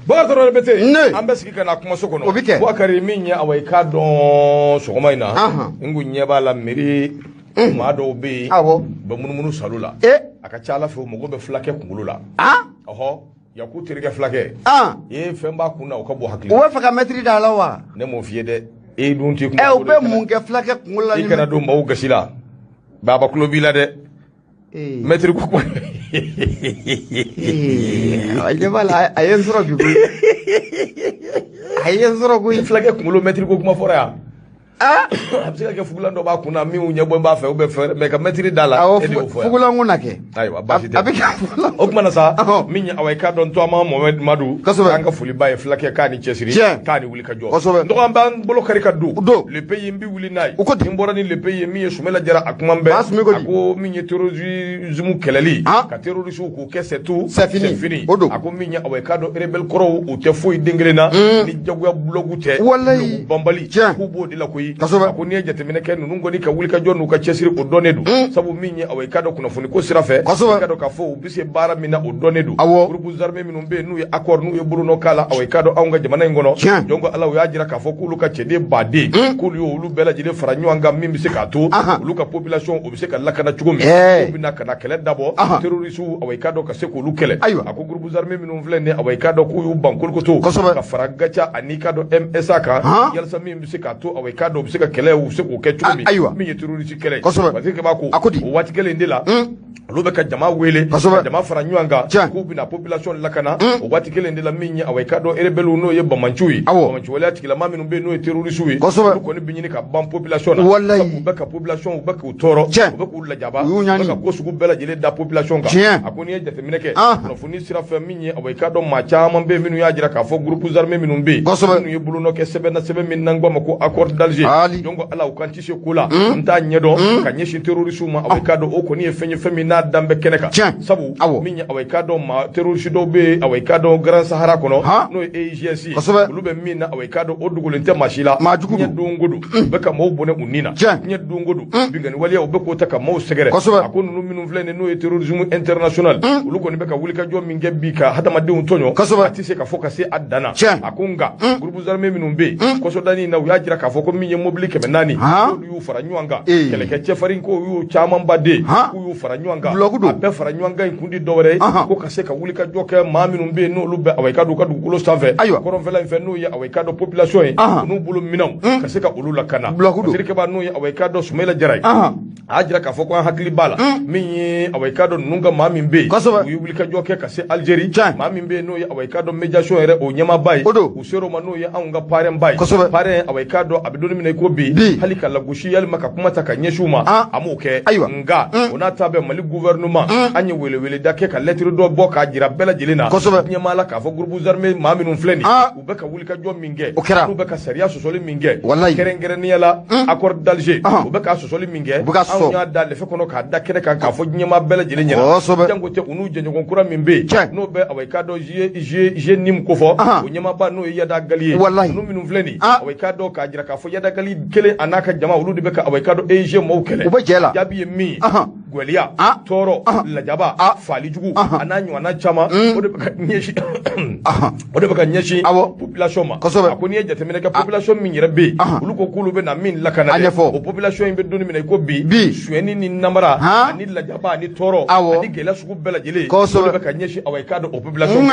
Bakaro bete ambasiki kana kuma sokono Bakari minya awai ka don sogoma ina ngunya bala meri ma do be ba munumunu salula aka chala fe mo go be flake kungulula oho yaku tirike flake ye femba kuna o ka bo hakli o fa ka metri dala wa ne mo fie de e dun ti kuma o be mun ke flake kungulula ni kana do mo gasila baba klobila de metri ko ko aje bala ayen soro bi ko ayen soro ko flake kungulo metri ko kuma fora ya abisika ke fugula ndo ba kuna mi unye bo ba fe obe fe me ka metri dala e de fugula nguna ke aywa basite abika fugula okuma na sa minya awai ka don to ama Mohamed Madu anga fuli baye flake ka ni chesiri ka ni wuli ka jo ndo amba bolo kari ka do le pays mbi wuli nay imbora ni le pays mi sumela jara akuma mbe ako minya terrorisme kelali ka terrorisme ko kesse tout c'est fini ako minya awai ka do rebel koro o te foi dengrena ni jagwa blogu te bombali ko bo de la ko ako ni jatemine ken nungo ni ka wuli ka jonu ka chesiri o donedu sabu minye awai kado kuna funi ko sirafe kado ka fo bise bara mina o donedu groupe zarme minum be nu accord nu buruno kala awai kado awnga jamana ngono jongo ala ya jira ka fo kulu ka chede bade kulu yo lu bela jile faranyo anga mimbi se ka to lu ka population o bise ka lakana chugumi o bina kana kele dabo terroristu awai kado ka se ko lu kele ako groupe zarme minum vlene awai kado ku yu bankol ko to ka faragacha anikado MSA ka yalsa mimbi se ka to awai kado bisika kele usiko ke chumi mi terrorist kele bazike bako o wati kele ndela lobe ka jama wele jama faranywanga ko bina population lakana o wati kele ndela minyi awaikado erebelu no ye bamanchuyi wala tikila mami no be no terrorist wi ko ni binyini ka ban population na ko beka population o beka utoro o beka ulajaba beka ko sugu bela jele da population ka akoni ye jatemine ke no funi sira fa minyi awaikado ma chama be minu ya jira ka fo groupe zarme minum be no ye bulu no ke sebe na sebe min nangba mako accord d'Alger jongo ala ukanti se kula nta nyedo ka nyeshi terrorisme ma awekado o ko ni fenye na dambe keneka sabu minya awekado ma terrorisme do be awekado Grand Sahara kono no AGC lube mina awekado o dugulente mashila nye dungudu beka mo bone unina nye dungudu bingani wali o beko taka mo segere akonu no minu vlene no terrorisme international luko ni beka wulika jo minge bika hata made untonyo atise ka focus adana akunga groupe zarme minu be koso dani na yajira ka foko minye mobile kemenani yu faranywanga keleke chefarin ko yu chaman bade ko yu faranywanga abe faranywanga inkundi dowre ko kaseka wulika joke maminu be no lube awekado kadu kulo stave koron vela infenu ya awekado population no bulu minam kaseka ulula kana sirike ba no ya awekado sumela jaray ajira ka foko hakli bala minye awekado nunga mamin be yu wulika joke kase Algerie mamin be no ya awekado mediation ere o nyama bay usero mano ya anga paren bay paren awekado abidoni mina ko bi halika la gushi yal maka kuma ta kanye shuma amuke nga onata be mali gouvernement anye wele dake ka lettre do boka jira bela jilina nya mala ka fo groupe zarme maminu fleni ubeka wulika jo minge ubeka sharia sosoli minge kerengere ni yala accord d'Alger ubeka sosoli minge anya dal fe kono ka dakere ka fo nya ma bela jilina jango te unu jenyo konkura mimbe no be awekado je nim ko fo nya ma ba no yada galier no minu fleni awekado ka jira ka fo yada gali kele anaka jama wulude beka awekado AG mo kele jabi mi gwelia toro lajaba fali jugu ananyu anachama ode beka nyeshi ode beka nyeshi population ma akoni ye jatemene ka population min yerabe uluko kulube na min lakana o population be doni min ko bi sueni ni namara ani lajaba ni toro ani gela sugu bela jele ode beka nyeshi awekado o population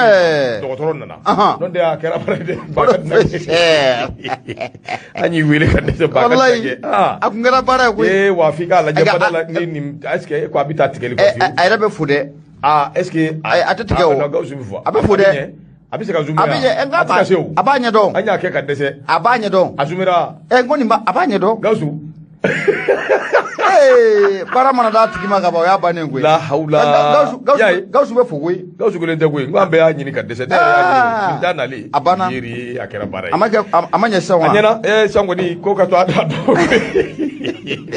do toro nana non de akera parade bakat na ani wele kan de bakat akungara bara ko wa fika la jabada la ni eske ko habita tikeli ko fi ay rabe fude est-ce que atatike o abe fude abi se ka zumira abi engaba abanye don anya ke ka dese abanye don azumira ngoni ba abanye don gausu para mana da tikima ga ba ya bane ngwe la haula gausu be fuwe gausu go lente gwe ngwa be ya nyini ka dese de ya nyini dana le yiri akera bara amanya sawa anyana sangoni ko ka to ada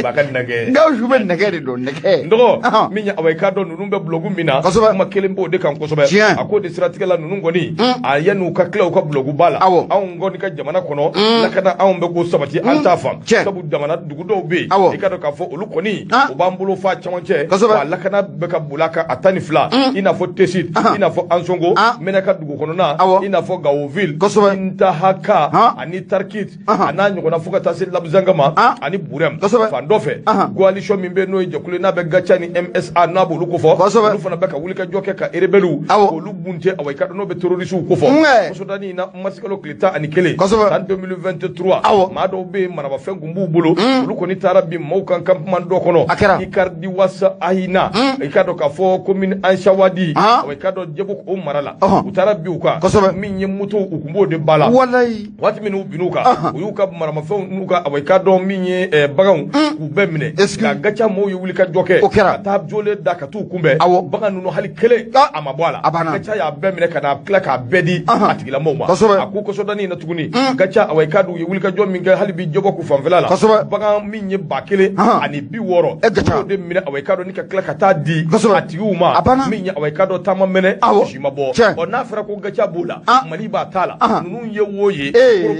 Bakan nage. Ngaw jube nage de don nage. Ndo minya awai ka don nunu be blogu mina. Kuma kelembo de kan kosobe. Ako de siratigala nunu ngoni. Ayanu ka kla ka blogu bala. Awon ngoni ka jamana kono. Lakana awon be ko sabati anta fam. Sabu jamana dugu do be. Ikado ka fo olu koni. O bambulo fa chamanche. Wa lakana be ka bulaka atani fla. Ina fo tesit. Ina fo ansongo. Menaka dugu kono na. Ina fo Gawoville. Inta haka. Ani tarkit. Ananyo kona fuka tasi labzangama. Ani burem. Fandofe. Coalition mimbe no ejekule na be gacha ni MSA na bolu ko fo. Olu fana be ka wulika joke ka erebelu. Olu bunte awai ka no be terroristu ko fo. Sudani na masikalo kleta ani kele. En 2023 ma do be manaba fengumbu bolo. Olu ko ni tarabi maukan campement do kono. Ikardi wasa ahina. Ikado ka fo commune Anshawadi. Awai ka do jebo ko marala. Utarabi uka. Min yemuto ukumbo de bala. Wallahi. Wati minu binuka. Uyuka marama fenguka awai ka do min bagan ube mine ka gacha mo yulika joke ta jole da ka tu kumbe baga nunu hali kele amabwala gacha ya be mine ka na kla ka bedi atigila mo ma aku ko sodani na tuguni gacha awai ka du yulika jo minga hali bi jogo ku famvelala baga minye bakele ani bi woro de mine awai ka do nika kla ka ta di atiuma minye awai ka do tama mene shima bo ona fera ko gacha bula mali ba tala nunu ye woye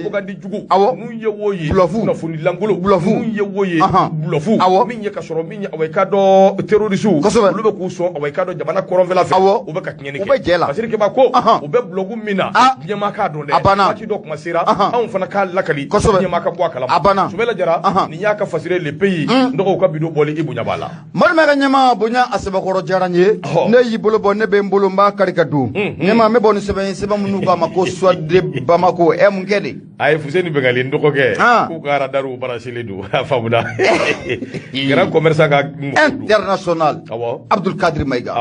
propaganda jugu nunu ye woye na funi langolo nunu ye woye bulofu min ye ka soro min ye awai ka do terroristu olu be ku so awai ka do jamana koronvela fe o be ka kinyeni ke parce que ba ko o be blogu mina nyema ka do le ati do kuma sira an fana ka lakali nyema ka bwa kala subela jara ni ya ka fasire le pays ndo ko bido boli ibunya bala mar me ga nyema bunya asaba koro jaranye ne yibolo bo ne be mbolo mba karika du nyema me boni seba munu ba mako swade ba mako em ngede ay fuseni be gali ndoko ke ku gara daru barasile du famuda grand commerçant international Abdul Kadir Maiga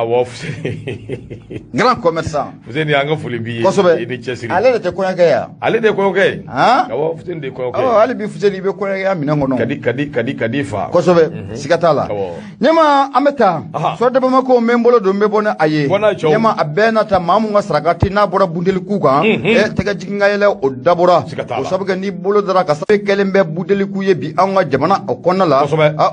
grand commerçant fuseni anga fuli bi ni chesiri ale de ko ya ale de ko ke fuseni de ko ke ale bi fuseni be ko ya mina ngono kadi fa kosobe sikatala nyama ameta so de bamako membolo do mbona aye nyama abena ta mamu ngasragati na bora bundeli kuka tega jiginga yele o dabora o sabuga ni bolo dara ka sabe kelembe bundeli kuye bi anga jamana o konna la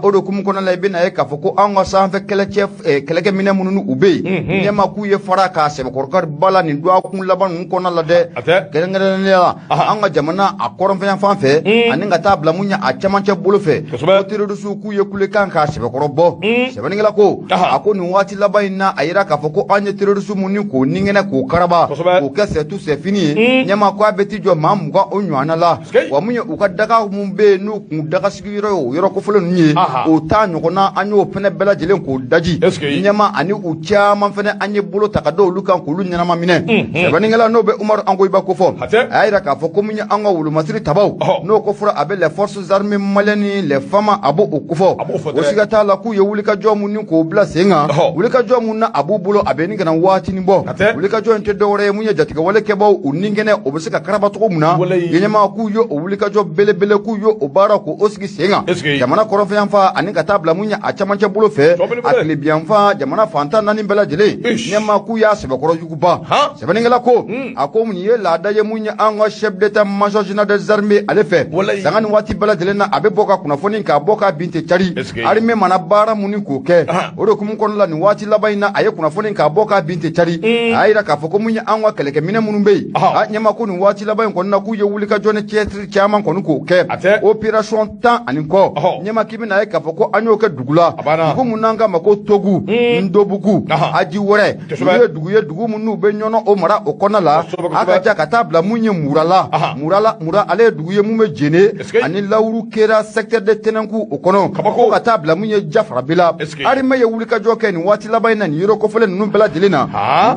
odo kum konna la bina e ka foko anga sanfe kele chef keleke mine mununu ube nyama kuye fara ka se korkar bala ni do akun laban konna la de kelengere ne la anga jamana akoron fe fanfe aninga tabla munya a chamanche bolo fe o tiru su kuye kule kan ka se korobo se baningela ko ako ni wati labaina ayira ka foko anye tiru su muni ko ningene ko karaba ko kese tu se fini nyama ko abeti jo mamu ga onwana la wa munya ukadaga mumbe nu kudaga sigiro yoro ko folo nyi o ta nyogona anyo pene bela jelen ko daji nyama ani u chama fene anye bolo takado lukan ko lu nyama mine se baningela no be Umar ango iba ko fo ayira ka foko munya ango wulu masiri tabaw no ko fura abe les forces armées maliennes les femmes abo okufo o sigata la ku ye wulika jo munni ko bla senga wulika jo munna abu bulo abeni kana wati ni bo wulika jo ente dore munya jatiga wale kebo uningene obusika karaba to muna yenyama ku yo wulika jo bele ku yo obara ko osigi senga jamana korofe yanfa aninga tabla munya achamanche bulo fe akli bianfa jamana fanta nani bela jele nyama ku ya sebe koro yukuba sebe ngela ko ako munye la daye munya anga chef d'état major général des armées ale fe sangani wati bela jele na abe boka kuna foni ka boka binte chari arme mana bara muni ko ke odo kum kon la ni wati labaina aye kuna foni ka boka binte chari ayira ka foko munya anwa keleke mine munumbe nyama ko ni wati labain kon na ku ye wulika jone chetri chaman kon ko ke operation temps ani ko nyama kibina aye ka foko anyo ke dugula ko munanga mako togu ndobugu aji wore ye dugu munu be nyono o mara o kona la aka ja katabla munye murala ale dugu ye mume jene ani lawru kera secteur de tenanku o kono ko katabla munye jafra bila ari me ye wulika joke ni wati labaina ni yoro ko fele nunu bela dilina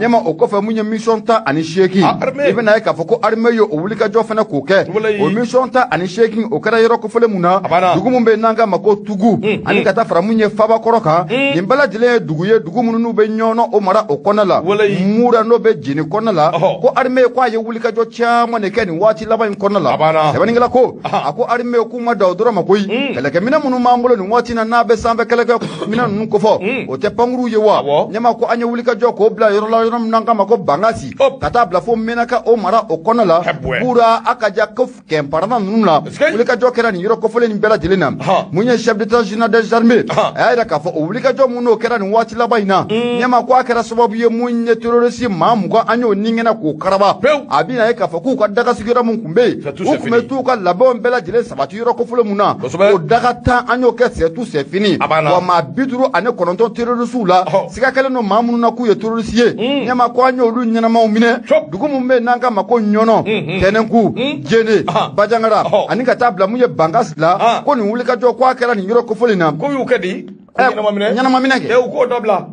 nyama o ko fa munye mission ta ani sheki ibina ay ka foko ari me yo o wulika jo fana ko ke o mission ta ani sheki o kara yoro ko fele muna dugu mumbe nanga mako tugu ani kata fra munye faba koroka ni bela dile dugu munu be nyono o mara o kona la mura no be jini kona la ko ari me ko ye wulika jo chama ne ken wati labain kona la sebaningela ko ako ari me ko ma dawdoro makoy keleke mina munu mambulo ni wati na be sambe keleke mina nunu ko fo o te pangru ye wa nyama ko anya wulika jo ko bla yoro la yoro nanga mako bangasi kata bla fo menaka o mara o kona la bura aka ja ko kemparana nunla wuli ka jɔ kɛra nin yɔrɔ kɔfɔlen nin bɛɛ lajɛlen na mun ye chef d'état général des armées a y'a yira k'a fɔ o wuli ka jɔ mun n'o kɛra nin waati laban in na ɲɛma ko a kɛra sababu ye mun ye terroriste maa 20 an y'o ningɛnɛ k'o karaba a bɛna ye k'a fɔ k'u ka daga sigiyɔrɔ mun tun bɛ yen u tun bɛ t'u ka labɛnw bɛɛ lajɛlen sabati yɔrɔ kɔfɔlen mun na o daga 10 an y'o kɛ c'est tout c'est fini wa maa 59 terroristes la siga kɛlen don maa minnu na k'u ye terroriste ye ɲɛma ko an y'olu ɲɛnamaw minɛ dugu mun bɛ yen n'an k'a ma ko ɲɔnɔ tɛnɛnku jene bajangara ani ka taa bila mun ye bangas la ko nin wuli ka jɔ ko a kɛra nin yɔrɔ kofɔlen na ko y'u kɛ di ɲɛnama minɛ kɛ u k'o dabila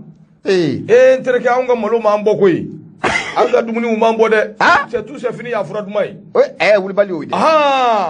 n terikɛ anw ka malo m'an bɔ koyi an ka dumuniw m'an bɔ dɛ c'est tout c'est fini y'a fura duman ye wulibali y'o ye dɛ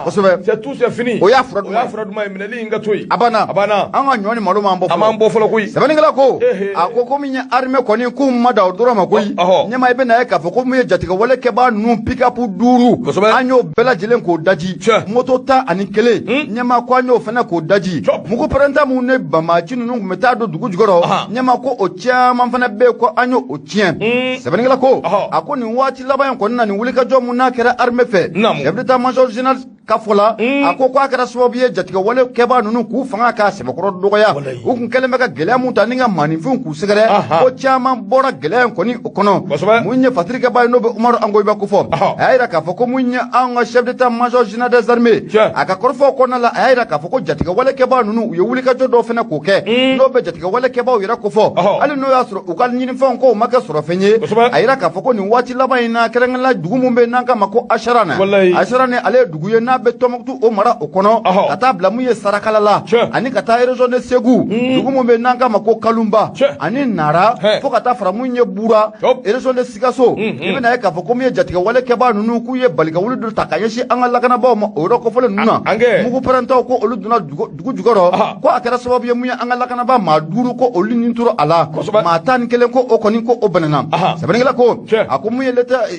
kosɛbɛ c'est tout c'est fini o y'a fura duman ye minɛli in ka to yen a banna an ka ɲɔ ni malo m'an bɔ a m'an bɔ fɔlɔ koyi sɛbɛnnikɛla ko a ko komi ye armée kɔni k'u ma da o dɔrɔn ma koyi ɲɛma i bɛna ye k'a fɔ ko mun ye jatigɛwale kɛbaa ninnu pick-up 5 an y'o bɛɛ lajɛlen k'o daji moto 11 ɲɛma ko an y'o fana k'o daji mugu pɛrɛnta mun ne bamaci ninnu tun bɛ taa don dugu jukɔrɔ ɲɛma ko o caman fana bɛ yen ko an y'o tiɲɛ sɛbɛnnikɛla ko a ko nin waati laban in kɔni na nin wulikajɔ mun n'a kɛra armée fɛ chef d'état-major général ka fɔ la a ko k'a kɛra sababu ye jatigɛwale kɛbaa ninnu k'u fanga k'a sɛbɛkɔrɔ dɔgɔya u kun kɛlen bɛ ka gɛlɛya mun ta ni ka maaninfinw k'u sɛgɛrɛ ko caman bɔra gɛlɛya in kɔni o kɔnɔ mun ye fatirikɛbaa ye n'o bɛ Umaru Angoyiba ko fɔ a y'a yira k'a fɔ ko mun ye an ka chef d'état-major général des armées a ka kɔrɔfɔw kɔnɔna la a y'a yira k'a fɔ ko jatigɛwale kɛbaa ninnu u ye wulikajɔ dɔw fana k'o kɛ n'o bɛ jatigɛwale kɛbaaw yɛrɛ ko fɔ hali n'o y'a sɔrɔ u ka ɲinifɛnw ko o ma kɛ sɔrɔ fɛn ye a yira k'a fɔ ko nin waati laban in na kɛrɛnkɛrɛnla dugu mun bɛ yen n'an k'a ma ko Asharana Asharana ale ye dugu ye n'a bɛ Tɔnbukutu o mara o kɔnɔ ka taa bila mun ye Sarakala la ani ka taa région de Segu dugu mun bɛ yen n'an k'a ma ko Kalunba ani Nara fo ka taa fara mun ye Bura région de Sikaso i bɛna ye k'a fɔ ko mun ye jatigɛwale kɛbaa ninnu k'u ye balika wuli dɔ ta ka ɲɛsin an ka lakanabaaw ma o yɔrɔ kɔfɔlen ninnu na mugu pɛrɛntaw ko olu donna dugu jukɔrɔ ko a kɛra sababu ye mun ye an ka lakanabaa maa 5 ko olu nin tora a la maa 11 ko o kɔni ko o bɛnna sɛbɛnnikɛla ko a ko mun ye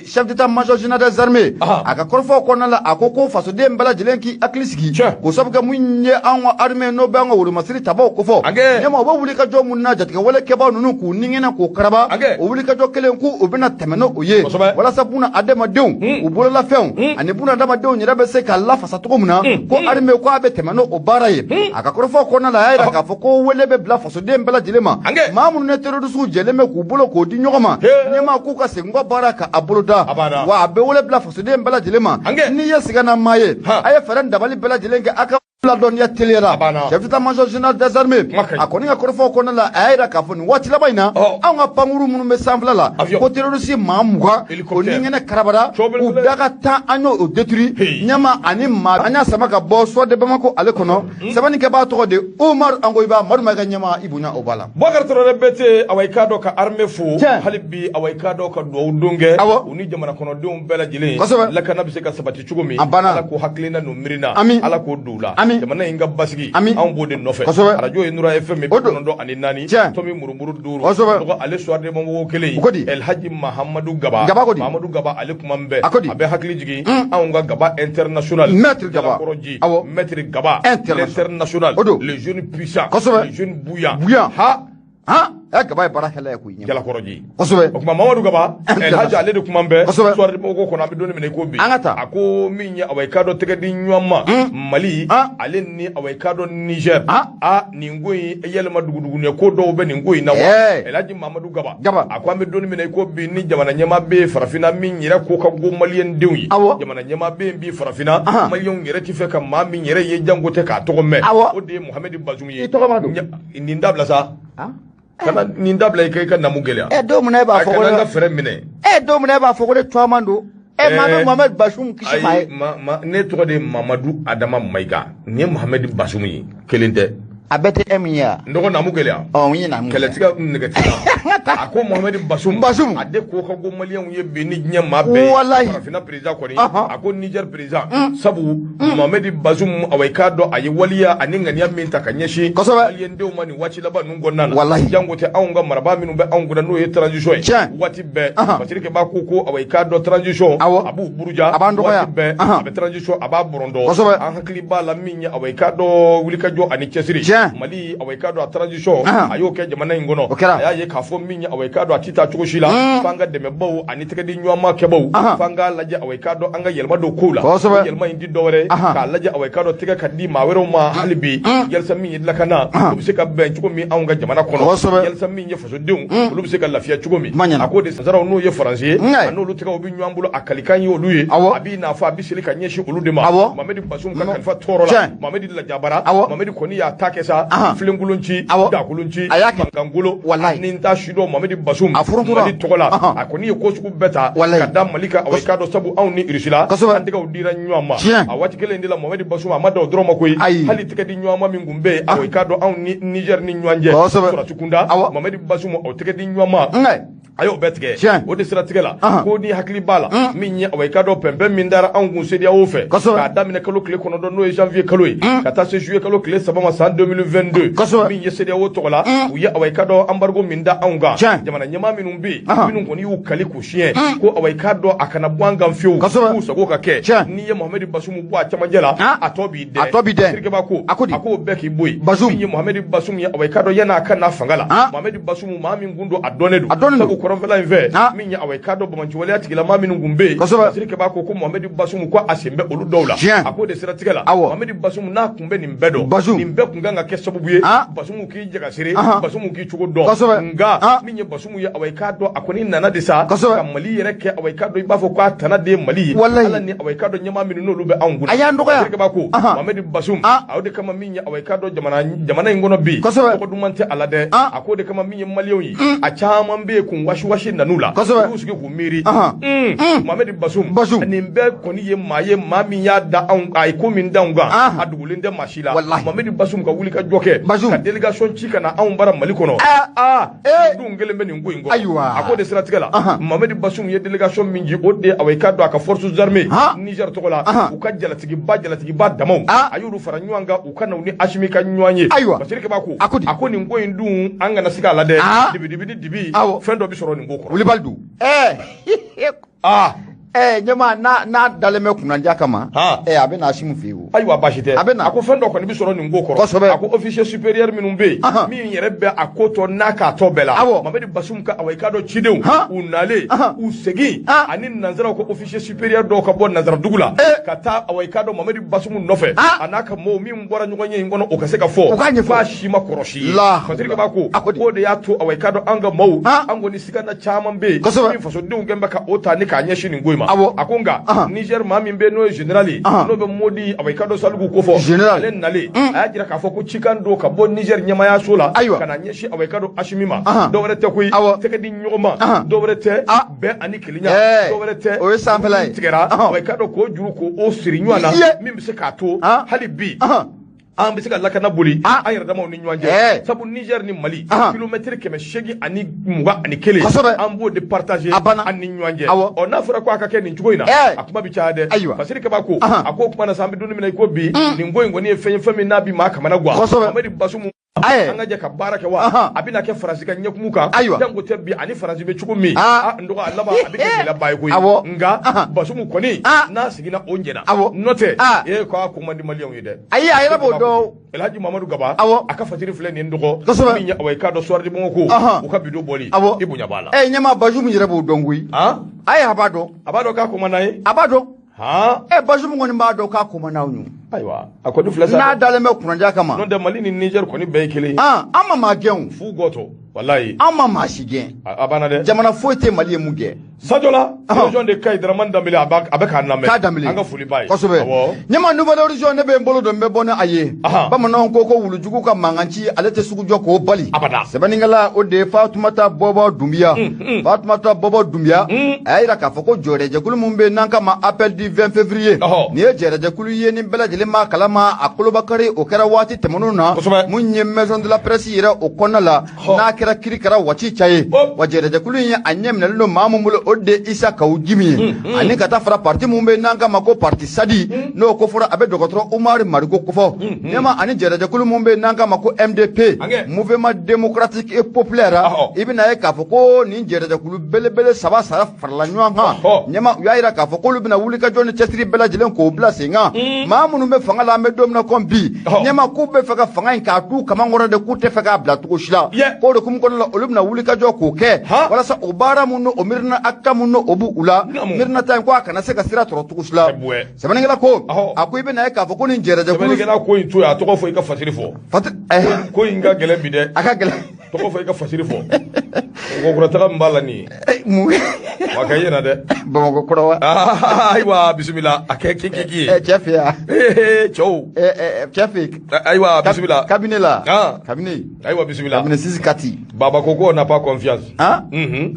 chef d'état-major général des armées a ka kɔrɔfɔw kɔnɔna la a ko fasoden bɛɛ lajɛlen k'i hakili sigi k'o sabu kɛ mun ye an ka armée n'o bɛ an ka wolomasiri tabaw ko fɔ ɲɛma u bɛ wulikajɔ mun na jatigɛwale kɛbaaw ninnu k'u ningɛnɛ k'o karaba o wulikajɔ kelen k'u bɛna tɛmɛ n'o ye walasa buna adamadenw u bololafɛnw ani buna adamadenw yɛrɛ bɛ se ka lafasa cogo min na ko armée ko a bɛ tɛmɛ n'o baara ye a ka kɔrɔfɔw kɔnɔna la a y'a yira k'a fɔ ko wele bɛ bila fasoden bɛɛ lajɛlen ma maa minnu ne terroriste jɛlen bɛ k'u bolo k'o di ɲɔgɔn ma ɲɛma k'u ka segin u ka baara ka a bolo da wa a bɛ wele bila fasoden bɛɛ lajɛlen ma n'i ye sigana maa ye a ye fɛɛrɛ dabali bɛɛ lajɛlen kɛ a ka ladɔnniya teliyara chef d'état-major général des armées a kɔni ka kɔrɔfɔw kɔnɔna la a y'a yira k'a fɔ nin waati laban in na anw ka pankuru minnu bɛ sanfɛla la ko terroriste maa 20 o ningɛnɛ karabara u daga 10 an y'o détruit ɲɛma ani maa an y'a sama ka bɔ soit de Bamako ale kɔnɔ sɛbɛnnikɛbaa tɔgɔ de Umaru Angoyiba Madu Mayiga ɲɛma i bonya o b'a la Boubacar Traoré bete awa i k'a dɔn ka armée fo hali bi awa i k'a dɔn ka duwawu don kɛ u ni jamana kɔnɔdenw bɛɛ lajɛlen lakana bɛ se ka sabati cogo min Ala k'o hakilina n'o miirina Ala k'o don u la jamana in ka basigi anw b'o de nɔfɛ radio ye Nura FM 94 tomi murumuru 5 tɔgɔ ale soir de Bamako kelen El Hadji Mahamadou Gaba Mahamadou Gaba ale kuma min bɛ a bɛ hakili jigin anw ka Gaba international Maître Gaba Maître Gaba international les jeunes puissants les jeunes bouillants Gaba ye baara kɛla ye koyi Jalakɔrɔji kosɛbɛ o kuma Mamadou Gaba El Hadji ale de kuma bɛ soir de Bamako kɔnɔ an bɛ don min na i ko bi a ko min ye awa i k'a dɔn tɛgɛ di ɲɔgɔn ma Mali ale ni awa i k'a dɔn Niger nin ko in yɛlɛma duguduguniya ko dɔw bɛ nin ko in na wa El Hadji Mamadou Gaba a ko an bɛ don min na i ko bi ni jamana ɲɛmaa bɛ farafinna min yɛrɛ ko ka go maliyɛn denw ye jamana ɲɛmaa bɛ yen bi farafinna maliyɛnw yɛrɛ ti fɛ ka maa min yɛrɛ ye jango tɛ k'a tɔgɔ mɛn o de ye Mohamed Bazoum ye nin dabila sa kana nin dabila i ka namu gɛlɛya don min na e b'a fɔ ko kana n ka fɛrɛ minɛ don min na e b'a fɔ ko ne tuaman don maa bɛ Mohamed Bazoum kisi maa ye ne tɔgɔ de Mamadou Adama Mayiga nin ye Mohamed Bazoum ye kelen tɛ a bɛɛ tɛ e min ye wa n dɔgɔ namu gɛlɛya n ye namu kɛlɛtiga nɛgɛtiga a ko Mohamed Bazoum a de ko ka go maliyɛnw ye bi ni diɲɛ maa bɛɛ ye farafinna président kɔni a ko Niger président sabu Mohamed Bazoum awa i k'a dɔn a ye waliya ani ŋaniya min ta ka ɲɛsin maliyɛndenw ma nin waati laban ninnu kɔnɔna na jango tɛ anw ka marabaa minnu bɛ anw kunna n'o ye transition ye waati bɛɛ Fatirike b'a ko awa i k'a dɔn transition a b'u buruja waati bɛɛ a bɛ transition a b'a bɔrɔndɔ an hakili b'a la min ye awa i k'a dɔn wulikajɔ ani cɛsiri Mali away kado a transition ayo ke jamana ingono aya ye ka fo minya away kado a tita chugo shila fanga de mebo ani tege di nyoma kebo fanga laje away kado anga yelma do kula yelma indi dowre ka laje away kado tege kadi mawero ma halibi yelsa minya lakana ubisika ben chugo mi anga jamana kono yelsa minya faso deun ubisika lafia chugo mi akode zara no ye français anu lu tege obi nyambulo akalikan yo luye abi na fa bisili ka nyeshi ulu de ma mamedi basum ka kalfa torola mamedi la jabara mamedi koni ya takesa flengulunci dakulunci mangangulo ninta shido mamedi basum mamedi togola akoni ko suku beta kadam malika away kado sabu awni irisila andiga udira nyama awati kele ndila mamedi basum amado droma koy hali tikedi nyama mingumbe away kado awni Niger ni nyanje sura tukunda mamedi basum o tikedi nyama ayo betge o de sira tigela ko ni hakli bala minya away kado pembe mindara angun sedia ofe ka damine kalo kle kono do no janvier kalo kata se juillet kalo kle sabama san 2022 minya sedia wo togola u ya away kado embargo minda anga jamana nyama minumbi minun koni u kali ku chien ko away kado akana bwanga mfiu ku sago ka ke ni ye Mohamed Basum bo achamajela atobi de sirke bako ako beki boy minya Mohamed Basum ya away kado yana kana fangala Mohamed Basum mami ngundo adonedu sago koronfela inve minya away kado bamanchi wale atigila mami ngumbe sirke bako ko Mohamed Basum ko asembe olu dawla ako de sira tigala Mohamed Basum na kumbe ni mbedo nimbe kunganga ke sabubuye Basum ki jaga sire Basum ki chugo do nga minya Basum ya away kado akoni nana de sa Mali yere ke away kado ibafo kwa tana de Mali ala ni away kado nyama minu no lube anguna sirke bako Mohamed Basum awde kama minya away kado jamana ingono bi ko dumante alade akode kama minya Maliyoyi a chama mbe kun washi nanula usuke ku miri Mohamed Basum nimbe koni ye maye mami ya da an ay ko min danga adugulinde mashila Mohamed Basum ka wuli ka joke ka delegation chika na an bara Mali kono dungele mbe ni ngoingo akode sira tigala Mohamed Basum ye delegation minji odde away kado aka forces armées Niger tokola ukajala tigi ba damo ayuru faranyanga ukana uni ashimi ka nywanye basirike bako akoni ngoindu anga nasika alade dibi fendo bi soro ni ngoko ulibaldu nyama na daleme kunanja kama abe na ashimu fiwo ayiwa bashite ako fendo ko ni bisoro ni ngoko ako officier supérieur minumbe mi yerebe akoto naka tobela Mohamed Basum ka away kado chidew unale usegi ani nanzara ko officier supérieur do ka bon nazara dugula kata away kado Mohamed Basum nofe anaka mo mi mbora nyonye ngono okaseka fo fa shima koroshi fatirika bako ko de yato away kado anga mo ango ni sikana chamambe mi faso de ngemba ka ota ni ka nyeshi ni ngoima akonga Niger mami mbe no generali no be modi away kado salugu ko fo ale nale ajira ka fo ko chikando ka bon Niger nyama ya sola kana nyeshi away kado ashimima do wrete kuy teke di nyoma do wrete be ani kilinya do wrete o sample tigera away kado ko juru ko o sirinywana mimi se ka to halibi bisika lakana boli ayar dama ni nyanje sabu Niger ni Mali kilometre keme shegi ani muga ani kele ambo de partager ani nyanje on afra ko akake ni njugoina akuma bichade basirika bako ako kuma na sambi dunu mina ko bi ni ngoingo ni efenye fami na bi ma kamana gwa Mohamed Basum anga je ka baraka wa abina ke farasika nyakumuka jango tebbi ani farasi be chukumi ndoga alaba abike la bay ko nga Basum koni na sigina onjena note ko akuma ndi Mali yide ayira bodo Elhaji Mamadou Gaba aka fatiri fle ni ndogo minya away kado sordi bongo uka bido boli ibunya bala nyama Basum yire bodo ngui abado ka kuma nayi abado Basum ngoni mbado ka kuma nawnyu aywa akodi fle sa na daleme kunanja kama non de Mali ni Niger koni be kele ama magen fu goto wallahi ama mashigen abana de jamana foite Mali muge sajola region de Kay Draman Dambele abaka name anga fuli bay nyama nouvelle region ne be mbolo do mbe bona aye bamana ko wulujugu ka manganci alete sugu joko bali sebaningala o de Fatoumata Bobo Doumbia ayira ka foko jore jekulu mumbe nanka ma appel du 20 février ni jere jekulu yeni bela jele ma kalama akolo bakari o kera wati temonuna munye maison de la presse yira o konala na kɛra kiri kɛra waati caye wa jɛrɛjɛkulu in ye a ɲɛ minɛlen don maa min bolo o de Isa Kawu Jimi ye ani ka taa fara parti mun bɛ n'an k'a ma ko parti Sadi n'o ko fɔra a bɛ dɔgɔtɔrɔ Umaru Marigo kofɔ ɲɛma ani jɛrɛjɛkulu mun bɛ n'an k'a ma ko MDP Mouvement Démocratique et Populaire i bɛna ye k'a fɔ ko nin jɛrɛjɛkulu belebele saba farala ɲɔgɔn kan ɲɛma u y'a jira k'a fɔ k'olu bɛna wuli ka jɔ ni cɛsiri bɛɛ lajɛlen k'o bila sen kan maa minnu bɛ fanga la an bɛ don min na komi bi ɲɛma k'u bɛ fɛ ka fanga in k'a t'u kamankɔrɔ de k'u tɛ fɛ k'a bila cogo si la k'o de hukumu kɔnɔna la olu bɛna wuli ka jɔ k'o kɛ walasa o baara mun o mirina acte mun o b'u la mirina ta in ko a kana se ka sira sɔrɔ cogo si la sɛbɛnnikɛla ko a ko i bɛna ye k'a fɔ ko nin jɛrɛjɛkulu sɛbɛnnikɛla ko in to yen a tɔgɔ fɔ i ka fasiri fɔ ko in ka gɛlɛn bi dɛ a ka gɛlɛn tɔgɔ fɔ i ka fasiri fɔ Bamakɔkɔrɔtaga min b'a la nin ye wa ka yɛrɛ dɛ Bamakɔkɔrɔ wa ayiwa bisimila a kɛ kiki ye cɛ fɛ yan cɛw cɛ fɛ ayiwa bisimila cabinet la cabinet ayiwa bisimila cabinet Sisi Kati Baba ko ko n'a pas confiance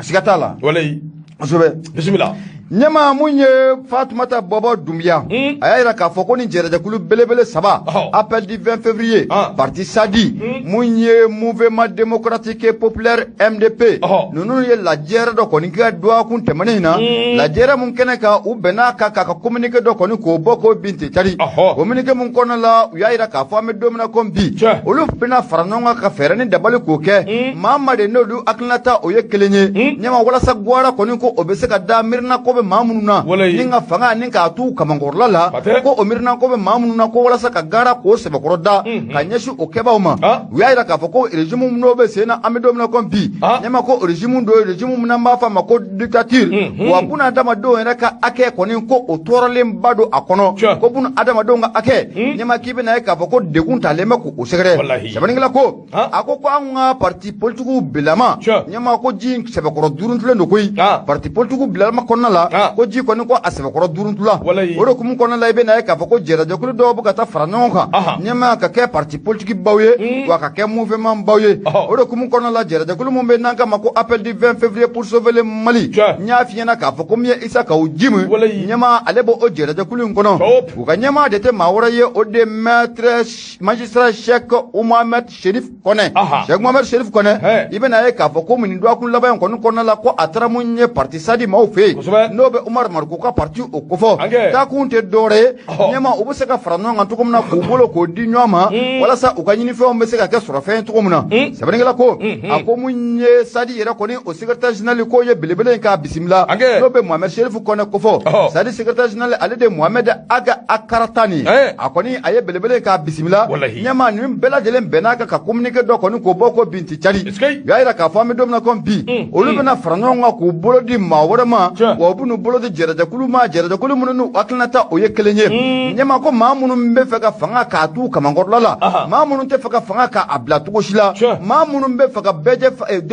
siga t'a la walayi kosɛbɛ bisimila ɲɛma mun ye Fatumata Bɔbɔ Dunbiya a y'a jira k'a fɔ ko ni jɛrɛjɛkulu belebele saba appel du 20 février parti Sadi mun ye Mouvement Démocratique et Populaire MDP ninnu ye lajɛrɛ dɔ kɔni kɛ dɔgɔkun tɛmɛnen in na lajɛrɛ mun kɛnɛ kan u bɛn'a kan k'a ka communiqué dɔ kɔni k'o bɔ k'o bin ten cari communiqué mun kɔnɔna la u y'a jira k'a fɔ an bɛ don min na komi bi olu bɛna fara ɲɔgɔn kan ka fɛɛrɛ ni dabali k'o kɛ maa ma de n'olu hakilinata o ye kelen ye ɲɛma walasa Gwara kɔni ko o bɛ se ka da mirina ko bɛ maa minnu na ni ka fanga ni k'a t'u kamankɔrɔla la ko o mirina ko bɛ maa minnu na ko walasa ka Gara k'o sɛbɛkɔrɔ da ka ɲɛsin o kɛbaaw ma u y'a jira k'a fɔ ko régime n'o bɛ sen na an bɛ don min na komi bi ɲɛma ko régime dɔ ye régime min n'an b'a fɔ a ma ko dictature wa buna adamadenw yɛrɛ ka hakɛ kɔni ko o tɔɔrɔlenba don a kɔnɔ ko buna adamadenw ka hakɛ ɲɛma k'i bɛna ye k'a fɔ ko degun talen bɛ k'o sɛgɛrɛ sɛbɛnnikɛla ko a ko an ka parti politigiw bilama ɲɛma ko ji sɛbɛkɔrɔ duruntulen don koyi parti politigiw bilama kɔnɔna la ko ji kɔni ko a sɛbɛkɔrɔ duruntula o de kumu kɔnɔna la i bɛna ye k'a fɔ ko jɛrɛjɛkulu dɔw bɛ ka taa fara ɲɔgɔn kan ɲɛma ka kɛ parti politique baw ye wa ka kɛ mouvement baw ye o de kumu kɔnɔna la jɛrɛjɛkulu mun bɛ n'an k'a ma ko appel du 20 février pour sauver le Mali n y'a f'i ɲɛna k'a fɔ ko min ye Isa Kawu Jimi ɲɛma ale b'o jɛrɛjɛkulu in kɔnɔ u ka ɲɛma de tɛ maa wɛrɛ ye o de maître magistrat Cheikh Mohamed Cherif Kɔnɛ Cheikh Mohamed Cherif Kɔnɛ i bɛna ye k'a fɔ ko nin dɔgɔkun laban in kɔni kɔnɔna la ko a taara mun ye parti Sadi maaw fɛ yen n'o bɛ Umaru Marigo ka parti o kofɔ taakun tɛ dɔwɛrɛ ye ɲɛma u bɛ se ka fara ɲɔgɔn kan cogo min na k'u bolo k'o di ɲɔgɔn ma walasa u ka ɲinifɛnw bɛ se ka kɛ sɔrɔfɛn ye cogo min na sɛbɛnnikɛla ko a ko mun ye Sadi yɛrɛ kɔni o secrétaire général k'o ye belebele in k'a bisimila n'o bɛ Mohamed Cherif Kɔnɛ kofɔ Sadi secrétaire général ale de Mohamed Aga Akaratani a kɔni a ye belebele in k'a bisimila ɲɛma nin bɛɛ lajɛlen bɛn'a kan ka communiqué dɔ kɔni k'o bɔ k'o bin ti cari u y'a jira k'a fɔ an bɛ don min na komi bi olu bɛna fara ɲɔgɔn kan k'u bolo di maa wɛrɛ ma wa u bɛ n'u bolo di jɛrɛjɛkulu ma jɛrɛjɛkulu minnu n'u hakilinata o ye kelen ye ɲɛma ko maa minnu bɛ fɛ ka fanga k'a t'u kamankɔrɔla la maa minnu tɛ fɛ ka fanga k'a bila cogo si la maa minnu bɛ fɛ ka bɛɛ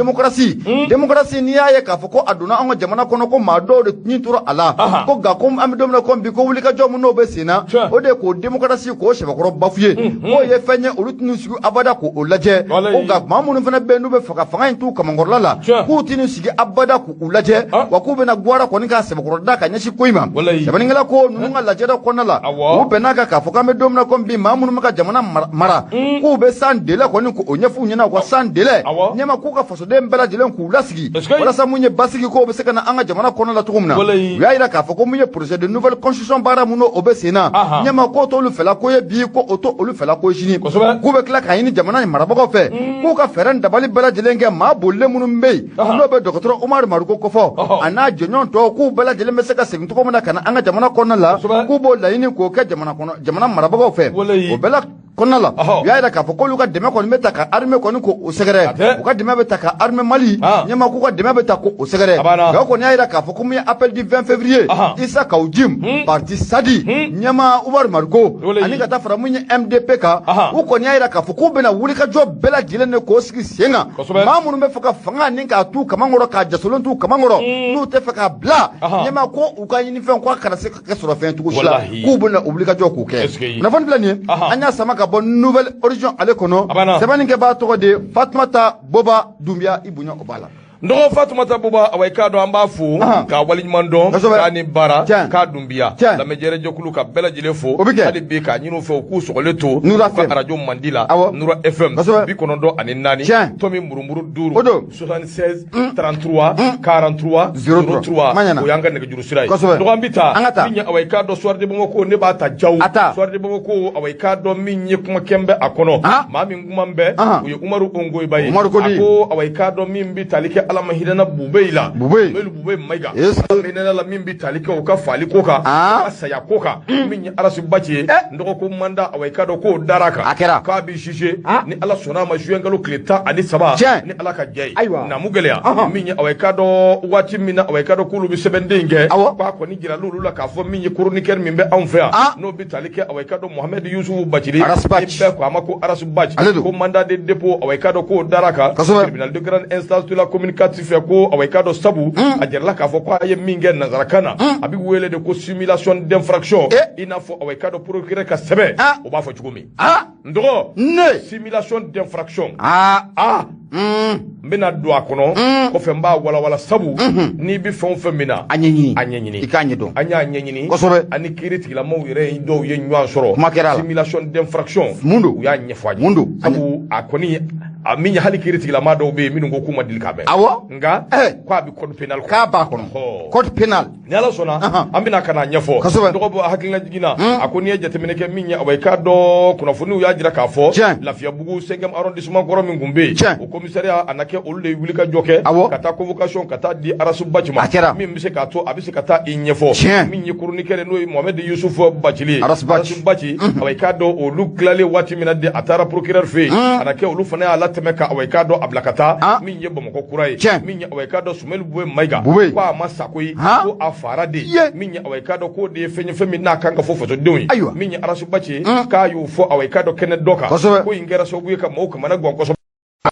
démocratie n'i y'a ye k'a fɔ ko a donna an ka jamana kɔnɔ ko maa dɔw de ɲin tora a la ko nka ko an bɛ don min na komi bi ko wulikajɔ min n'o bɛ sen na o de ye k'o démocratie k'o sɛbɛkɔrɔ bafuye k'o ye fɛn ye olu tɛn'u sigi abada k'o lajɛ ko nka maa minnu fana bɛ yen n'u bɛ fɛ ka fanga in t'u kamankɔrɔla la k'u tɛn'u sigi abada k'u lajɛ wa k'u bɛna Gwara kɔni k'a sɛbɛkɔrɔ da ka ɲɛsin ko in ma sɛbɛnnikɛla ko ninnu ka lajɛda kɔnɔna la u bɛn'a kan k'a fɔ k'an bɛ don min na komi bi maa minnu bɛ ka jamana mara k'u bɛ san délai kɔni k'o ɲɛf'u ɲɛna u ka san délai ɲɛma k'u ka fasoden bɛɛ lajɛlen k'u lasigi walasa mun ye basigi ko o bɛ se ka na an ka jamana kɔnɔna la cogo min na u y'a jira k'a fɔ ko mun ye projet de nouvelle constitution baara mun o bɛ sen na ɲɛma k'o t'olu fɛla ko ye bi ko o t'olu fɛla ko sini k'u bɛ tila k'a ɲini jamana in marabagaw fɛ k'u ka fɛɛrɛ dabali bɛɛ lajɛlen kɛ maa bolilen minnu bɛ yen n'o bɛ dɔgɔtɔrɔ Umaru Marigo kofɔ a n'a jɛɲɔgɔn tɔw k'u bɛɛ lajɛlen bɛ se ka segin cogo min na ka na an ka jamana kɔnɔna la k'u b'o laɲini k'o kɛ jamana marabagaw fɛ o bɛɛ la kɔnɔna la u y'a jira k'a fɔ k'olu ka dɛmɛ kɔni bɛ ta ka armée kɔni k'o sɛgɛrɛ u ka dɛmɛ bɛ ta ka armée Mali ɲɛma k'u ka dɛmɛ bɛ ta k'o sɛgɛrɛ nka o kɔni y'a jira k'a fɔ ko min ye appel du 20 février Isa Kawu Jimi parti Sadi ɲɛma Umaru Marigo ani ka taa fara mun ye MDP kan u kɔni y'a jira k'a fɔ k'u bɛna wulikajɔ bɛɛ lajɛlen de k'o sigi sen kan maa minnu bɛ fɛ ka fanga ni k'a t'u kamankɔrɔ k'a jasolon t'u kamankɔrɔ n'u tɛ fɛ k'a bila ɲɛma ko u ka ɲinifɛn ko a kana se ka kɛ sɔrɔfɛn cogo si la k'u bɛna wulikajɔ k'u kɛ kunnafoni filɛ nin ye an y'a sama ka bɔ nouvelle origine ale kɔnɔ sɛbɛnnikɛ b'a tɔgɔ de Fatumata Bɔbɔ Dunbiya i bonya o b'a la ndogo Fatumata Buba awekado ambafu ka walinyuman ka ni bara ka dumbiya la mejere jokulu ka bela jilefo hadi be ka nyinu fe ku sokoleto ka radio Mandila Nura FM bi konondo ani nani tomi murumuru duru 76 33 43 03 o yanga ne juru sirai ndogo ambita minya awekado soirde bomoko ne bata jaw soirde bomoko awekado minye kuma kembe akono mami ngumambe uyo Umaru Ongoy bayi ako awekado mimbi talike alama hidana bubeila melu bube maiga menena la mimbi talike o ka fali koka asaya koka minya arasu bachi ndoko ko manda awekado ko daraka ka bi shishe ni ala sona ma juengalo kleta ani saba ni ala ka jay na mugelea minya awekado wati mina awekado kulu bi sebendinge kwa ko ni gira lulu la ka fo minya chroniqueur mimbe anfea no bi talike awekado Mohamed Yusuf Bachili be ko amako arasu bachi ko manda de dépôt awekado ko daraka tribunal de grande instance de la communicatif ko awekado sabu ajerla ka fo kwa ye minge nazarakana abi wele de ko simulation d'infraction ina fo awekado procureur ka sebe o ba fo chugumi ndogo simulation d'infraction mbina do akono ko fe mba wala sabu ni bi fon fe mina anyanyini ikanye do anyanyini ani kiriti la mo yere do ye nwa soro simulation d'infraction mundu ya nyefaji sabu akoni aminya hali kiriti la mado be minu ngo kuma dilikabe nga kwa bi code penal ka ba kono code penal ni ala sona ambina kana nyefo ndoko bo hakilna jigina akoni e jetemeneke minya awekado kuna funu ya jira ka fo lafia bugu 5e arrondissement goro mi ngumbe au commissariat anake olude wulika joke kata convocation kata di arasu bachima mi mise ka to abise kata inyefo minye chroniqueur no Mohamed Yusuf Bachili arasu bachi awekado olu klale wati minade atara procureur fe anake olu fana ala temeka awekado ablakata minye bomoko kurai minye awekado sumelu buwe maiga kwa masakoi ko afara de minye awekado ko de fenye femi na kanga fofo to dewi minye arasu bachi ka yu fo awekado kene doka ko ingera so buye ka mo ka mana gonko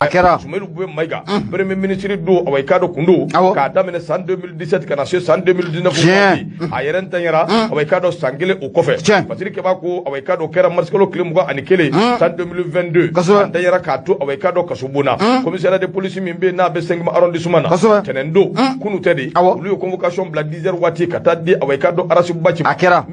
akera sumelu bube maiga premier ministre do awekado kundu ka damene san 2017 kana se san 2019 ayeren tanyara awekado sangele o kofe patri ke bako awekado kera marskolo klimugo anikele san 2022 tanyara ka to awekado kasubuna commissaire de police mimbe na be 5 arrondissement tenendo kunu tedi lu convocation black 10h wati kata di awekado arasu bachi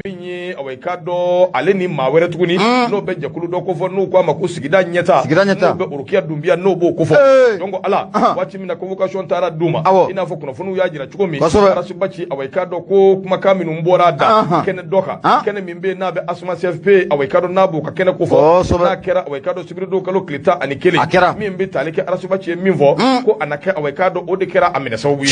minyi awekado aleni mawere tukuni no be jakulu do ko fo no kwa makusigida nyeta no be urukia dumbia no bo kofo dongo ala wati mina convocation tara duma ina fo kuno funu yajira chukomi arasu bachi awekado ko kuma kaminu mbora da kene doka kene mimbe na be asuma CFP awekado nabo ka kene kofo na kera awekado sibrido kalo klita anikele mimbe talike arasu bachi minvo ko anake awekado ode kera amene sabu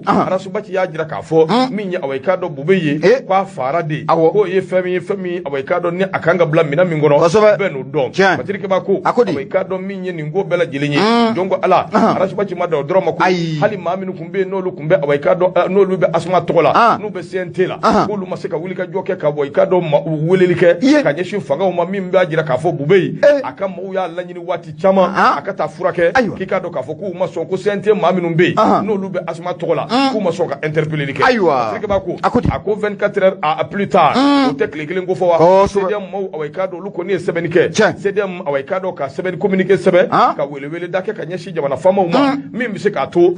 arasu bachi yajira ka fo minya awekado bubeye kwa farade ko ye femi awekado ni akanga bla mina mingono benu don patirike bako awekado minye ningo bela jilinyi dongo ala arasu bachi mada drama ko hali maminu kumbe nolu kumbe awekado nolu be asma tola no be sentela ko lu maseka wulika joke ka awekado wulelike kanyeshi fanga o mamimbe ajira ka fo bubeye akama uya lanyini wati chama akata furake kikado ka fo ku maso ko sente maminu be nolu be asma tola ku maso ka interpeller like patirike bako ako 24 heures à plus tard o tekle ngo fo wa sedem mo awekado lu ko ni sebenike sedem awekado ka seben communiquer sebe ka wele dake ka nyeshi jamana fama uma mimbi se ka to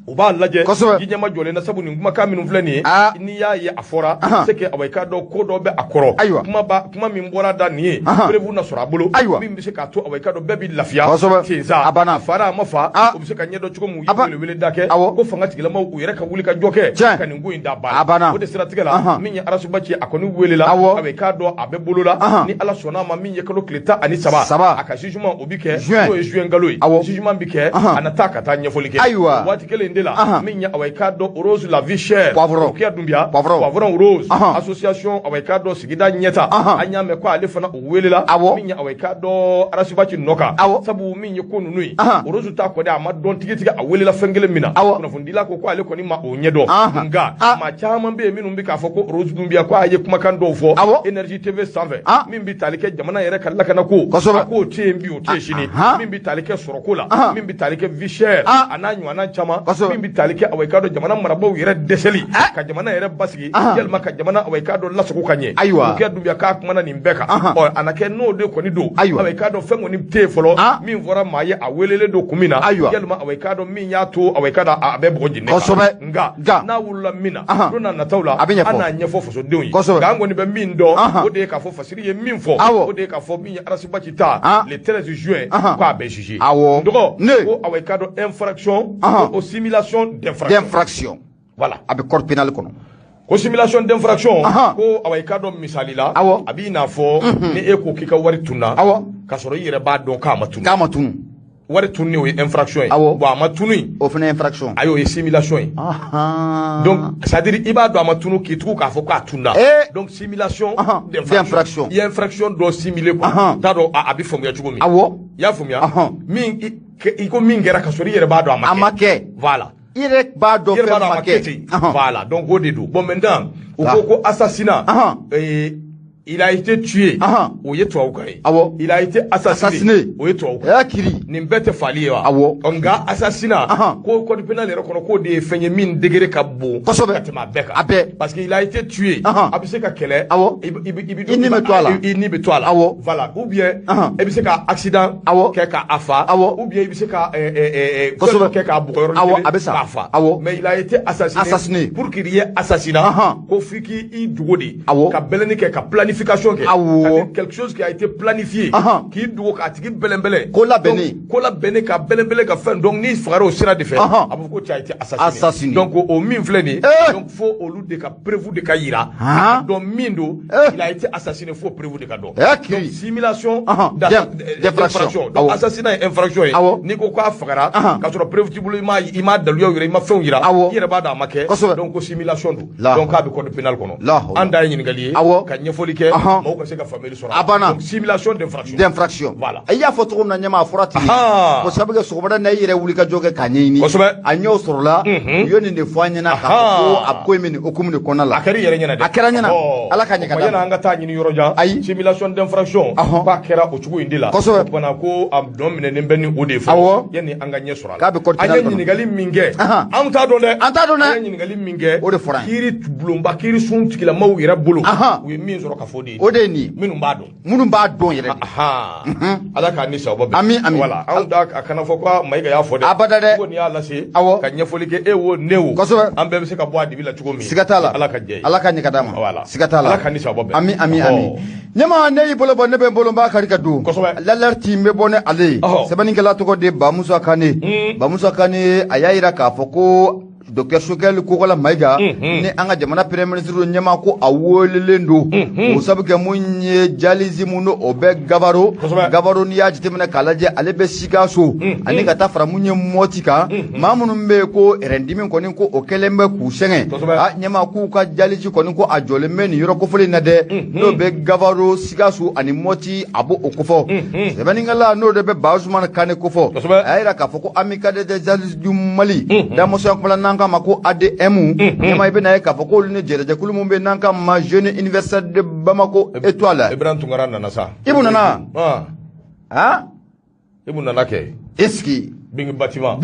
uba laje yinyama jole na sabu ni nguma ka minu flani ni ya ye afora se ke awekado ko do be akoro kuma mimbora da ni prevu na sorabolo mimbi se ka to awekado bebi lafia tiza afara mafa o se ka nyedo chuko mu wele dake ko fanga tigela ma uyere ka wuli ka joke ka ni ngu inda bala o de sira tigela minya arasu bachi akoni wele la awekado abebolo la ni ala sona ma minya kalo kleta ani saba akashijuma obike to ejuengalo jugement bike anataka tanya folike wati kele ndela minya awekado rose la vie chère kia dumbia poivron rose association awekado sigida nyeta anya me kwa alefana owelela minya awekado arasubachi noka sabu minya konu nui rose ta ko da amadon tigitika awelela fengele mina kuna fundila ko kwa aleko ni ma onyedo nga ma chama be minu mbika foko rose dumbia kwa aye kuma kan do fo energy tv 120 mimbi talike jamana yere kala kana ko tembi o teshini mimbi tali kɛ sɔrɔko la min bɛ tali kɛ vie chère a n'a ɲɔgɔnna caman min bɛ tali kɛ away ka dɔ jamana marabaaw yɛrɛ dɛsɛli ka jamana yɛrɛ basigi yalima ka jamana away ka dɔ lasago ka ɲɛ o kɛ dubiya k'a kumana nin bɛɛ kan a na kɛ n'o de kɔni don away ka dɔ fɛn kɔni tɛ yen fɔlɔ min fɔra maa ye a welelen don kun min na yalima away ka dɔ min y'a to away ka dɔ a bɛ bɔgɔ jeni nka n'a wulila min na don n'a nataw la an n'a ɲɛfɔ fasodenw ye nka an kɔni bɛ min dɔn o de ye k'a fɔ fasiri ye min fɔ o de ye k'a fɔ min ye arasibaci ta le 13 juin k'a bɛ juger dɔgɔ ko away ka dɔ infraction o simulation d'infraction voilà a bɛ code pénal kɔnɔ ko simulation d'infraction ko away ka dɔ misali la a b'i n'a fɔ ni e ko k'i ka wari tunna k'a sɔrɔ i yɛrɛ b'a dɔn k'a ma tunu wari tunni o ye infraction ye bon a ma tunu o fana infraction ayi o ye simulation ye donc c'est à dire i b'a dɔn a ma tunu k'i tugu k'a fɔ k'a tunna donc simulation d'infraction i ye infraction dɔ simuler quoi t'a dɔn a bɛ faamuya cogo min i y'a faamuya min i ko min kɛra k'a sɔrɔ i yɛrɛ b'a dɔn a ma kɛ voilà i yɛrɛ b'a dɔn fɛn ma kɛ ten voilà donc o de don bon maintenant u ko ko assassinat il a été tué o ye tubabukan ye il a été assassiné o ye tubabukan ye nin bɛɛ tɛ fali ye wa nka assassinat ko code pénal yɛrɛ kɔnɔ k'o de ye fɛn ye min degré ka bon ka tɛmɛ a bɛɛ kan parce que il a été tué a bɛ se ka kɛlɛ i ni bɛ to a la i ni bɛ to a la voilà ou bien i bɛ se ka accident kɛ k'a fa ou bien i bɛ se ka fɛn kɛ k'a bugɔ yɔrɔ kelen k'a fa mais il a été assassiné pour qu'il y ait assassinat ko f'i k'i dogo de ka bɛlɛnni kɛ ka planifier quelque chose qui a été planifié qui doit k'a tigi bɛlɛnbɛlɛ ko labɛnni ka bɛlɛnbɛlɛ ka fɛn donc ni fagara o sira de fɛ a bɛ fɔ ko tu as été assassiné donc o min filɛ nin ye donc fo olu de ka preuve de ka yira donc min don il a été assassiné fo preuve de ka dɔn donc simulation d'infraction donc assassinat ye infraction ye n'i ko k'a fagara k'a sɔrɔ preuve t'i bolo i m'a daluyaw yira i ma fɛnw yira i yɛrɛ b'a dɔn a ma kɛ donc ko simulation don donc k'a bɛ code pénal kɔnɔ an da ye ɲininkali ye ka ɲɛfɔli kɛ mɔgɔw ka se ka faamuyali sɔrɔ donc simulation d'infraction voilà i y'a fɔ cogo min na ɲɛma a fɔra ten ko sabu kɛ sɔgɔmada na i yɛrɛ wuli ka jɔ kɛ k'a ɲɛɲini a ɲɛw sɔrɔla u ye nin de fɔ an ɲɛna k'a fɔ ko a ko in bɛ nin hukumu de kɔnɔna la a kɛra i yɛrɛ ɲɛna dɛ a kɛra ɲɛna ala ka ɲɛ ka d'a ma an ka taa ɲini yɔrɔ jan ayi simulation d'infraction k'a kɛra o cogo in de la kosɛbɛ fana ko a dɔn minɛnen bɛ ni o de ye fɔlɔ yanni an ka ɲɛ sɔrɔ a la k'a bɛ code pénal kɔnɔ an ye ɲininkali min kɛ an t'a dɔn dɛ an ye ɲininkali min kɛ o de fɔra kiiri bulonba kiiri sun tigilamaw yɛrɛ bolo u ye min sɔrɔ ka fɔ de ye o de ye nin minnu b'a dɔn yɛrɛ ala k'a ni sababa bɛn ami voilà anw da a kana fɔ ko Mayiga y'a fɔ dɛ abada dɛ ko nin y'a lase ka ɲɛfɔli kɛ e wo ne wo kosɛbɛ an bɛɛ bɛ se ka bɔ a dibi la cogo min siga t'a la ala ka jɛ ye ala ka ɲɛ ka d'a ma voilà siga t'a la ala ka ni sababa bɛn ami ɲɛma ne y'i bolo bɔ ne bɛ n bolo n b'a kari ka don kosɛbɛ l'alerte n bɛ bɔ ni ale ye sɛbɛnnikɛla tɔgɔ de Bamusa Kane Bamusa Kane a y'a jira k'a fɔ ko Dr Sogɛli Kokala Mayiga ni an ka jamana premier ministre ɲɛma ko a welelen don o sabu kɛ mun ye dialyse mun no o bɛ Gabaro n'i y'a jateminɛ k'a lajɛ ale bɛ Sikaso ani ka taa fara mun ye Mɔti kan maa minnu bɛ yen ko rɛndimi kɔni ko o kɛlen bɛ k'u sɛgɛn a ɲɛma k'u ka dialyse kɔni ko a jɔlen bɛ nin yɔrɔ kofɔlen na dɛ n'o bɛ Gabaro Sikaso ani Mɔti a b'o kofɔ sɛbɛnnikɛla n'o de bɛ Bazumana Kane kofɔ a y'a jira k'a fɔ ko Amicale des dialyses du Mali damosoya kumala n'an ka ma ko ADM ɲɛma i bɛna ye k'a fɔ k'olu ni jɛrɛjɛkulu min bɛ n'an ka ma jeune universitaire de Bamako étoile Ibrahima Tunkara nana sa Ibu nana Ibu nana kɛ est-ce que Bing Bâtiment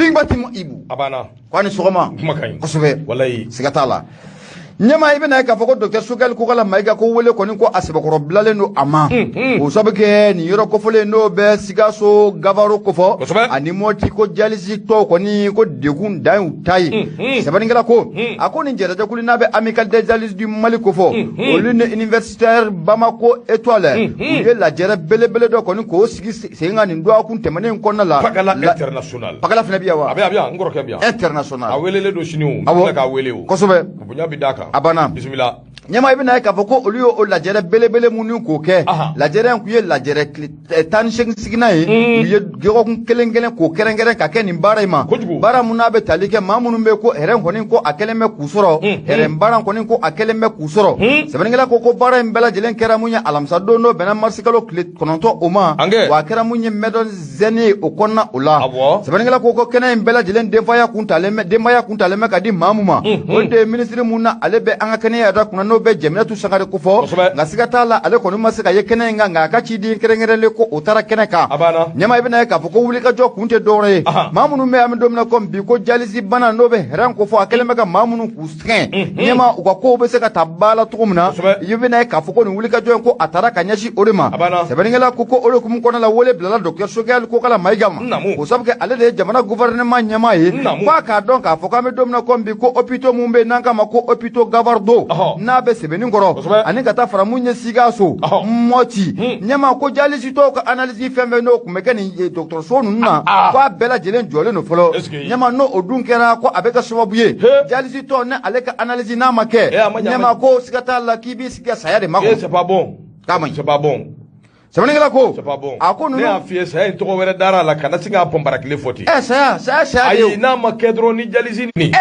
Ibu a banna ko a ni sɔgɔma kuma ka ɲi kosɛbɛ walayi siga t'a la ɲɛma i bɛna ye k'a fɔ ko Dr Sogɛli Kokala Mayiga ko wele kɔni ko a sɛbɛkɔrɔ bilalen don a ma o sabu kɛ nin yɔrɔ kofɔlen n'o bɛ Sikaso Gabaro kofɔ ani Mɔti ko dialyse tɔw kɔni ko degun dan y'u ta ye sɛbɛnnikɛla ko a ko nin jɛrɛjɛkulu n'a bɛ Amicale des dialyses du Mali kofɔ olu ni universitaire Bamako étoile u ye lajɛrɛ belebele dɔ kɔni k'o sigi sen kan nin dɔgɔkun tɛmɛnen kɔnɔna la Pakala international Pakala fana bɛ yan wa a bɛ yan n kɔrɔkɛ bɛ yan international a welelen don sini o n bɛ k'a wele o kosɛbɛ bonya bɛ d'a kan a banna bisimila ɲɛma i bɛna ye k'a fɔ ko olu y'o lajɛrɛ belebele minnu k'o kɛ lajɛrɛ in tun ye lajɛrɛ 18 siginan ye u ye dɔgɔkun kelen kelen k'o kɛrɛnkɛrɛn ka kɛ nin baara in ma baara min n'a bɛ tali kɛ maa minnu bɛ ko hɛrɛ kɔni ko a kɛlen bɛ k'u sɔrɔ hɛrɛ baara kɔni ko a kɛlen bɛ k'u sɔrɔ sɛbɛnnikɛla ko baara in bɛɛ lajɛlen kɛra mun ye alamisa don n'o bɛnna marisi kalo tile 9 o ma wa a kɛra mun ye Medon Zeni o kɔnɔna o la sɛbɛnnikɛla ko kɛnɛ in bɛɛ lajɛlen denbaya kun talen bɛ ka di maa min ma o de ye ministre mun na ale bɛ an ka kɛnɛya yɛrɛ kunna no be Jaminatu Sangare ko fo nga sigata la ale ko no masika ye kene nga ka ci di kerengere ko utara kene ka nyama ibina ka fo ko wuli ka jo kunte dore mamunu me am domna kom bi ko jalisi bana no be ran ko fo akele mega mamunu ku sken nyama ko be se ka tabala tumna ibina ka fo ko wuli ka jo ko atara ka nyashi orima sebeningela ko ko ore kum ko na la wole blala docteur Sogal ko kala maigam ko sabke ale de jamana gouvernement nyama ye kwa ka don ka fo ka me domna kom bi ko opito mumbe nanka ma ko opito gavardo na be sebeni ngoro ani kata fara munye sigaso moti nyama ko jalisi to ka analyse fembe no ku mekani docteur Sonu na kwa bela jelen jole no folo nyama no odun kera ko abeka sababuye jalisi to ne aleka analyse na make nyama ko sigata la kibi siga sayade mako c'est pas bon c'est pas bon sebeni ngala ko c'est pas bon akonu ne afie say to were dara la kana singa pombara kile foti saya ayi na makedro ni jalisi ni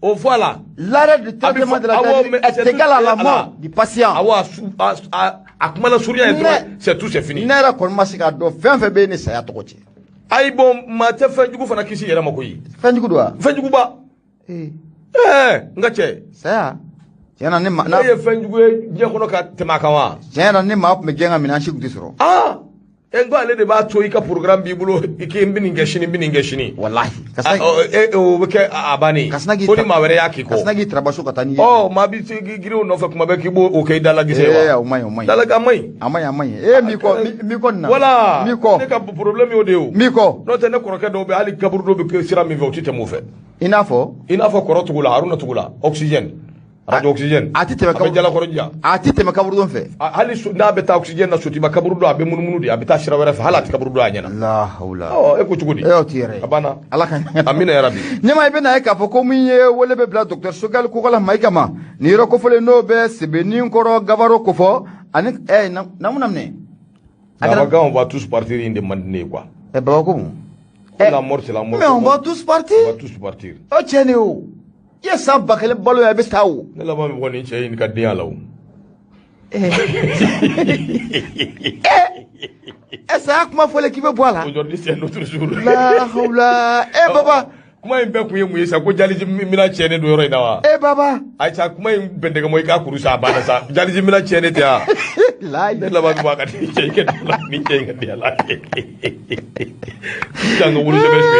oh voilà l'arrêt de traitement de la dialyse est égal à la mort du patient akumala suria c'est tout c'est fini nera kon masika do fenfe be ni saya tokoti ay bon ma te fanjugu fana kisi yera makoyi fanjugu do fanjugu ba ngache saya yana ne ma na ye fanjugu je kono ka temaka wa yana ne ma me genga mina shi gudisro ngo ale de ba to ika program bi bulo ike mbini ngeshini wallahi o beke abani ko ni mawere yake ko kasnagi trabasho katani ma bi giri no fa kuma be kibo o kai dala gise wa umay dala amai miko na wala miko ne ka problem yo de o miko no te ne koroke do be ali kaburu do be sira mi voti te mo fe inafo koro tugula haruna tugula oxygène radio oxygène atite makaburu don fe hali na beta oxygène na soti makaburu do abe mununu di abita shira wera fa halati kaburu do anyana la hawla eko chugudi tire abana alaka amina ya rabbi nyama ibe na ka fo ko munye wole be bla docteur Sogal ko kala maikama ni ro ko fole no be sebeni nkoro gavaro ko fo ani namunamne aga on va tous partir in de mandne quoi baba ko la mort c'est la mort mais on va tous partir o chene o ya sabba kale balo ya bestawo ne la ba mi woni che in ka dia law esa kuma fole ki be boala aujourd'hui c'est notre jour la hawla baba kuma in be ku yemu yesa ko jaliji mina chene do yoro inawa baba acha kuma in bende ga moy ka kurusa bana sa jaliji mina chene ta la ne la ba mi waka ti che ke la mi che ga dia la jango wulu se besbe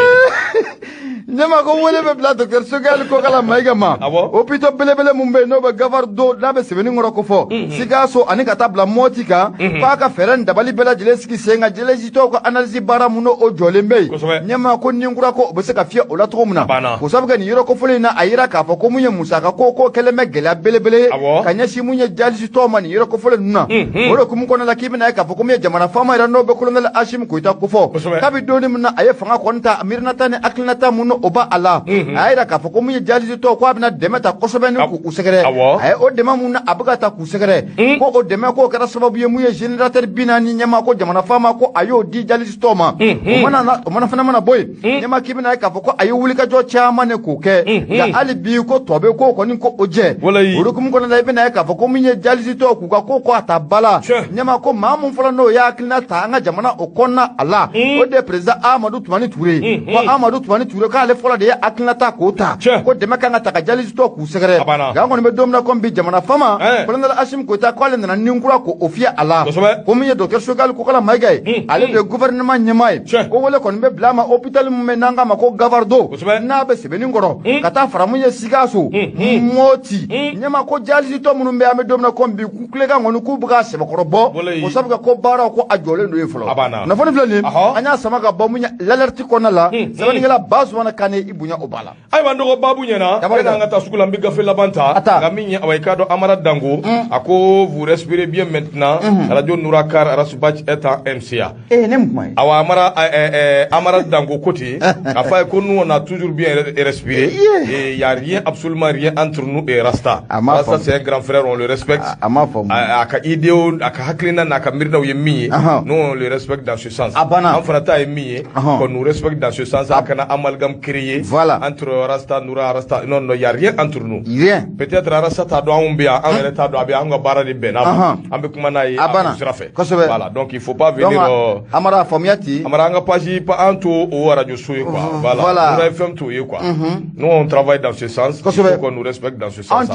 nyama ko wole be bla docteur Sogal ko kala maigama opito belebele mumbe no be gavardo na be sebeni ngoro ko fo sigaso ani kata bla motika pa ka feren dabali bela jeleski senga jelesi to ko analyse bara muno o jolembe nyama ko ningura ko be se ka fie o la to muna ko sabuga ni yoro ko fole na ayira ka fo ko munye musaka ko keleme gela belebele kanya si munye jalisi to mani yoro ko fole nuna woro ko mun ko na la kibi na ka fo ko munye jamana fama ira no be kolonel Ashim ko ita ko fo kabi doni munna aye fanga ko nta amirna tane akilnata muno oba ala ayira ka fo ko munye jalisi to ko abina demeta kosobe ni ku usegere ay o dema munna abuga ta ku usegere ko o dema ko kara sababu ye munye generateur binani nyama ko jamana fama ko ayo di jalisi to ma o mana fana mana boy nyama kibi na ka fo ko ayo wuli ka jo chama ne ku ke ya ali bi ko tobe ko ni ko oje wuro kum ko na ibina ka fo ko munye jalisi to ku ko atabala nyama ko mamun fala no ya kilna ta nga jamana o konna ala o de president Amadou Toumani Touré ko Amadou Toumani Touré ka le fola de akilna ta ko ta ko de maka nga ta ka jalisi to ku segere ga ngoni be domna ko bi jamana fama kolonel Ashim ko ta ko le na ninkura ko ofia ala ko munye docteur Sogal ko kala maigay ale de gouvernement nyamay ko wole kon be blama hôpital mu menanga ma ko gavardo na be sebeni ngoro kata fara munye sigaso moti nyama ko jalisi to munu be ame domna ko bi ku klega ngoni ku buga sebe korobo ko sabuga ko bara ko ajole ndo yefolo na foni flani anya samaga ba munya l'alerte ko na la sabani ngala basu wana kane ibunya obala ay bando ko babu nyana ena ngata sukula mbiga fe labanta ngaminya awayka do Amara Dango ako vous respirez bien maintenant radio Nourakar Rasubach est en MCA ne mumay awa Amara Dango côté afa ko nous on a toujours bien respiré et il y a rien absolument rien entre nous et Rasta Rasta c'est un grand frère on le respecte aka ideo aka haklina na aka mirna yemi nous on le respecte dans ce sens en fanata yemi qu'on nous respecte dans ce sens aka na amalgam créé. Voilà. Entre Rasta, Noura, Rasta. Non, non, il n'y a rien entre nous. Rien. Peut-être Rasta t'a doit un bien, un t'a doit bien, un barra de ben. Un peu comme naï. Voilà. Donc il faut pas venir. Amara Fomiati. Amara anga pagi pas un tour au radio soué quoi. Voilà. Nous FM tout quoi. Nous on travaille dans ce sens. Il faut qu'on nous respecte dans ce sens.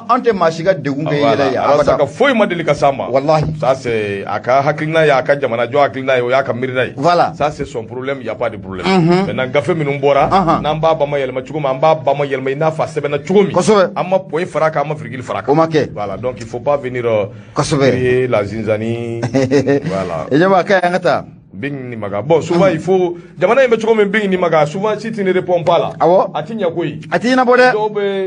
Ante mashiga de gunga ya. Alors ça ka foi ma delika sama. Wallahi. Ça c'est aka haklina ya aka jamana jo haklina ya ka mirina. Voilà. Ça c'est son problème, il y a pas de problème. Maintenant gafe minum bora namba ba ma yelma chuguma amba ba ma yelma ina fa sebena chugumi. Amma point faraka amma frigil faraka. Voilà, donc il faut pas venir créer la zinzani. Voilà. Et j'aimerais qu'à ngata. Bing ni maga. Bon, souvent il faut. Jamana il me trouve même bing ni maga. Souvent si tu ne réponds pas là. Ah bon? Atinya koi. Atina bode.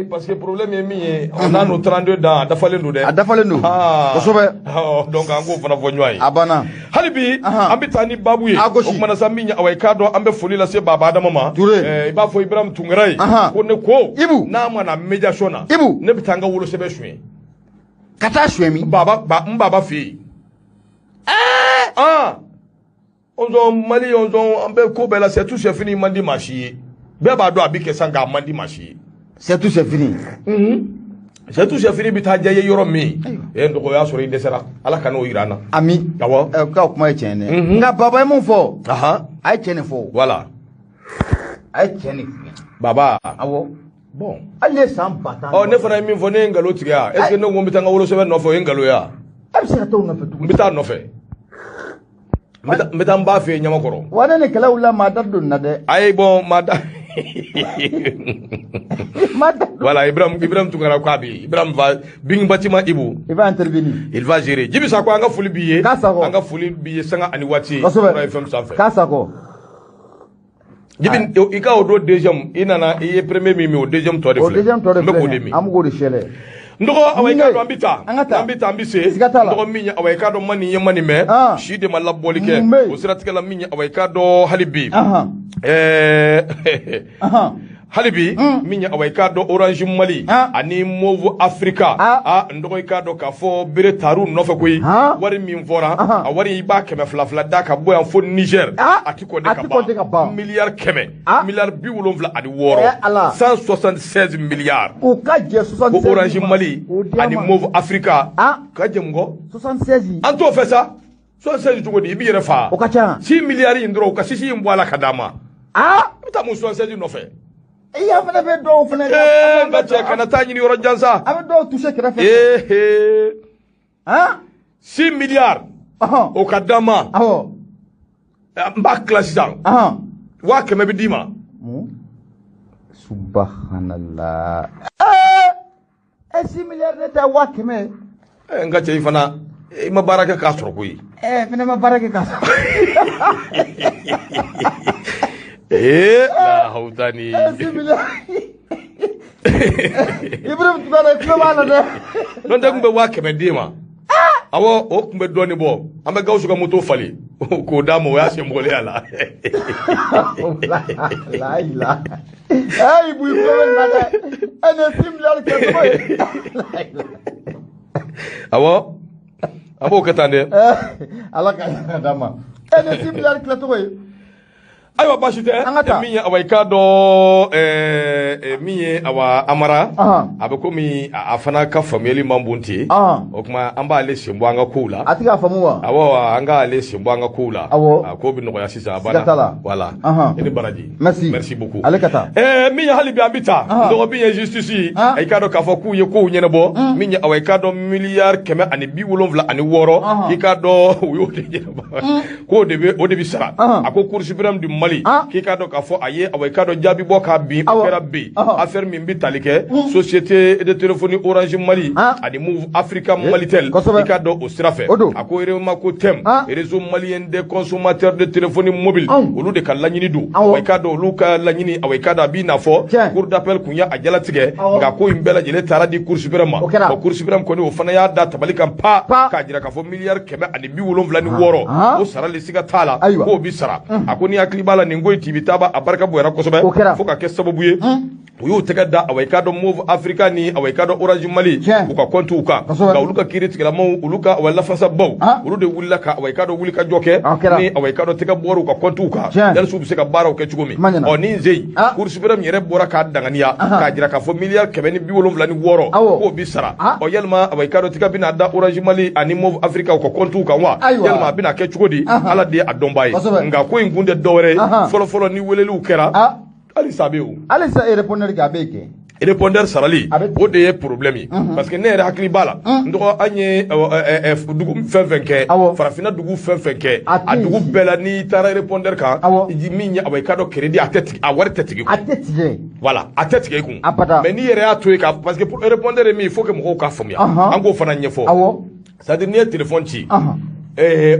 Parce que le problème est mis. On a nos 32 dents. Dafale nous de. Dafale nous. Ah. Donc en gros on a vonyoi. Abana. Halibi. Ambitani babouye. Okmana saminya awekado ambe foli la se baba da mama. Iba fo Ibrahim Tungarai. Kone ko. Ibu. Na mwana meja shona. Ibu. Ne bitanga wolo sebe shwe. Kata shwemi. Mbaba fi. Onzo Mali onzo ambe ko bela c'est tout c'est fini mandi machi. Beba do abi ke sanga mandi machi. C'est tout c'est fini. C'est tout c'est fini bita jaye yoro mi. E ndoko ya sori desera ala kanu irana. Ami. Awo. Ka kuma chene. Nga baba mon fo. Ay chene fo. Voilà. Ay chene. Baba. Awo. Bon. Allez sans batan. Oh ne fana mi fo ne ngalo tiga. Est-ce que no mo bitanga wolo sebe no fo ngalo ya? Abi se to no fe tu. Bita no fe. Metan ba fe nyama koro. Wana ne kala ula madadun na de. Ay bon mada. Voilà, Ibrahim Toungara Kwabi. Ibrahim va bing bâtiment Ibu. Il va intervenir. Il va gérer. Jibi Sako anga fuli billet. Anga fuli billet sanga aniwati. FM sanfé. Kasako. Jibi ika odo deuxième, inana iye premier mimi au deuxième tour de flé. Au deuxième tour de flé. Amugo de chele. Ndoko awekado ambita ambise ndoko minya awekado mani ye mani me shide malabolike usiratikala minya awekado halibi halibi minya awekado orange mali ani move africa ndoko ikado kafo bere taru nofe koyi wari min fora wari iba keme flafla daka boyan fo Niger atiko de ka milliard keme milliard bi wolonfla adi woro 176 milliards ukaje 76 orange mali ani move africa kaje ngo 76 anto fait ça 76 tugo di bi yere fa 6 milliards indro ka sisi mbwala kadama uta mu 76 no fe iya fana be do fana ngache kana tanyi ni jansa abe do toucher kera fe 6 milliards o kadama mba classe sang wa keme bi dima subhanallah 6 milliards neta wa keme ngache ifana ma baraka ka soro koyi fana ma baraka ka la hautani Ibrahim tibara kubala de non da kumbe wa keme dima awo o kumbe doni bo ambe gawsu ka moto fali ko damo ya se mbole ala la ila ay bu ko na de ana simlar ke boy awo katande ala ka dama ana simlar ke to ayiwa baasi tɛ min ye awa i k'a dɔn min ye awa amara a bɛ komi a fana ka faamuyali man bon ten o tuma an b'ale sen bɔ an ka kow la a ti k'a faamu wa awɔ an k'ale sen bɔ an ka kow la a ko bɛ nɔgɔya sisan a banna voilà i ni baraji merci beaucoup ale ka taa min ye hali bi an bɛ taa dɔgɔ min ye justice ye a k'a dɔn k'a fɔ k'u ye kow ɲɛnabɔ min ye awa i k'a dɔn miliyari 176 i k'a dɔn u y'o de ɲɛnabɔ k'o de bɛ sara a ko cour suprême du Mali k'i ka dɔn k'a fɔ a ye awa i ka dɔn jaabi bɔ k'a bin o kɛra bi affaire min bɛ tali kɛ société de téléphonie Orange Mali ani Move Africa Malitel i ka dɔn o sira fɛ a ko réellement ko TEM réseau malien des consommateurs de téléphonie mobile olu de ka laɲini don awa i ka dɔn olu ka laɲini awa i ka dɔn a b'i n'a fɔ cour d'appel kun ye a jalatigɛ nka ko in bɛɛ lajɛlen taara di cour suprême ma o cour suprême kɔni o fana y'a da tabali kan pa k'a jira k'a fɔ miliyari 176 o sarali siga t'a la k'o bi sara a ko n'i hakili b'a la nin ko in tibitaba a barika boyara kosɛbɛ fo ka kɛ sababu ye u y'u tɛgɛ da awayika dɔ Move Africa ni awayika dɔ Orange Mali u ka compte u kan nka olu ka kiiri tigilamaw olu ka lafasabaw olu de wulila ka awayika dɔ wuli ka jɔ kɛ ni awayika dɔ tɛgɛ bɔra u ka compte u kan yalisa u bɛ se ka baaraw kɛ cogo min ɔ ni Nzeyi Cour suprême yɛrɛ bɔra k'a danganiya k'a jira k'a fɔ miliyari 176 k'o bi sara ɔ yalima awayika dɔ tɛgɛ bɛna da Orange Mali ani Move Africa u ka compte u kan wa yalima a bɛna kɛ cogo di Ala de ye a dɔnbaa ye nka ko in kun tɛ dɔwɛrɛ ye fɔlɔfɔlɔ ni weleliw kɛra halisa bɛ yen halisa répondeur kɛ a bɛ kɛ répondeur sarali o de ye problème ye parce que ne yɛrɛ hakili b'a la n dɔgɔ an ye dugu fɛn fɛn kɛ farafinna dugu fɛn fɛn kɛ a dugu bɛɛ la n'i taara répondeur kan min ye awayika dɔ crédit a tɛ tigɛ a wari tɛ tigɛ kun voilà a tɛ tigɛ kun mais n'i yɛrɛ y'a to yen parce que répondeur ye min il faut que mɔgɔw k'a faamuya an k'o fana ɲɛfɔ c'est à dire n'i ye téléphone ci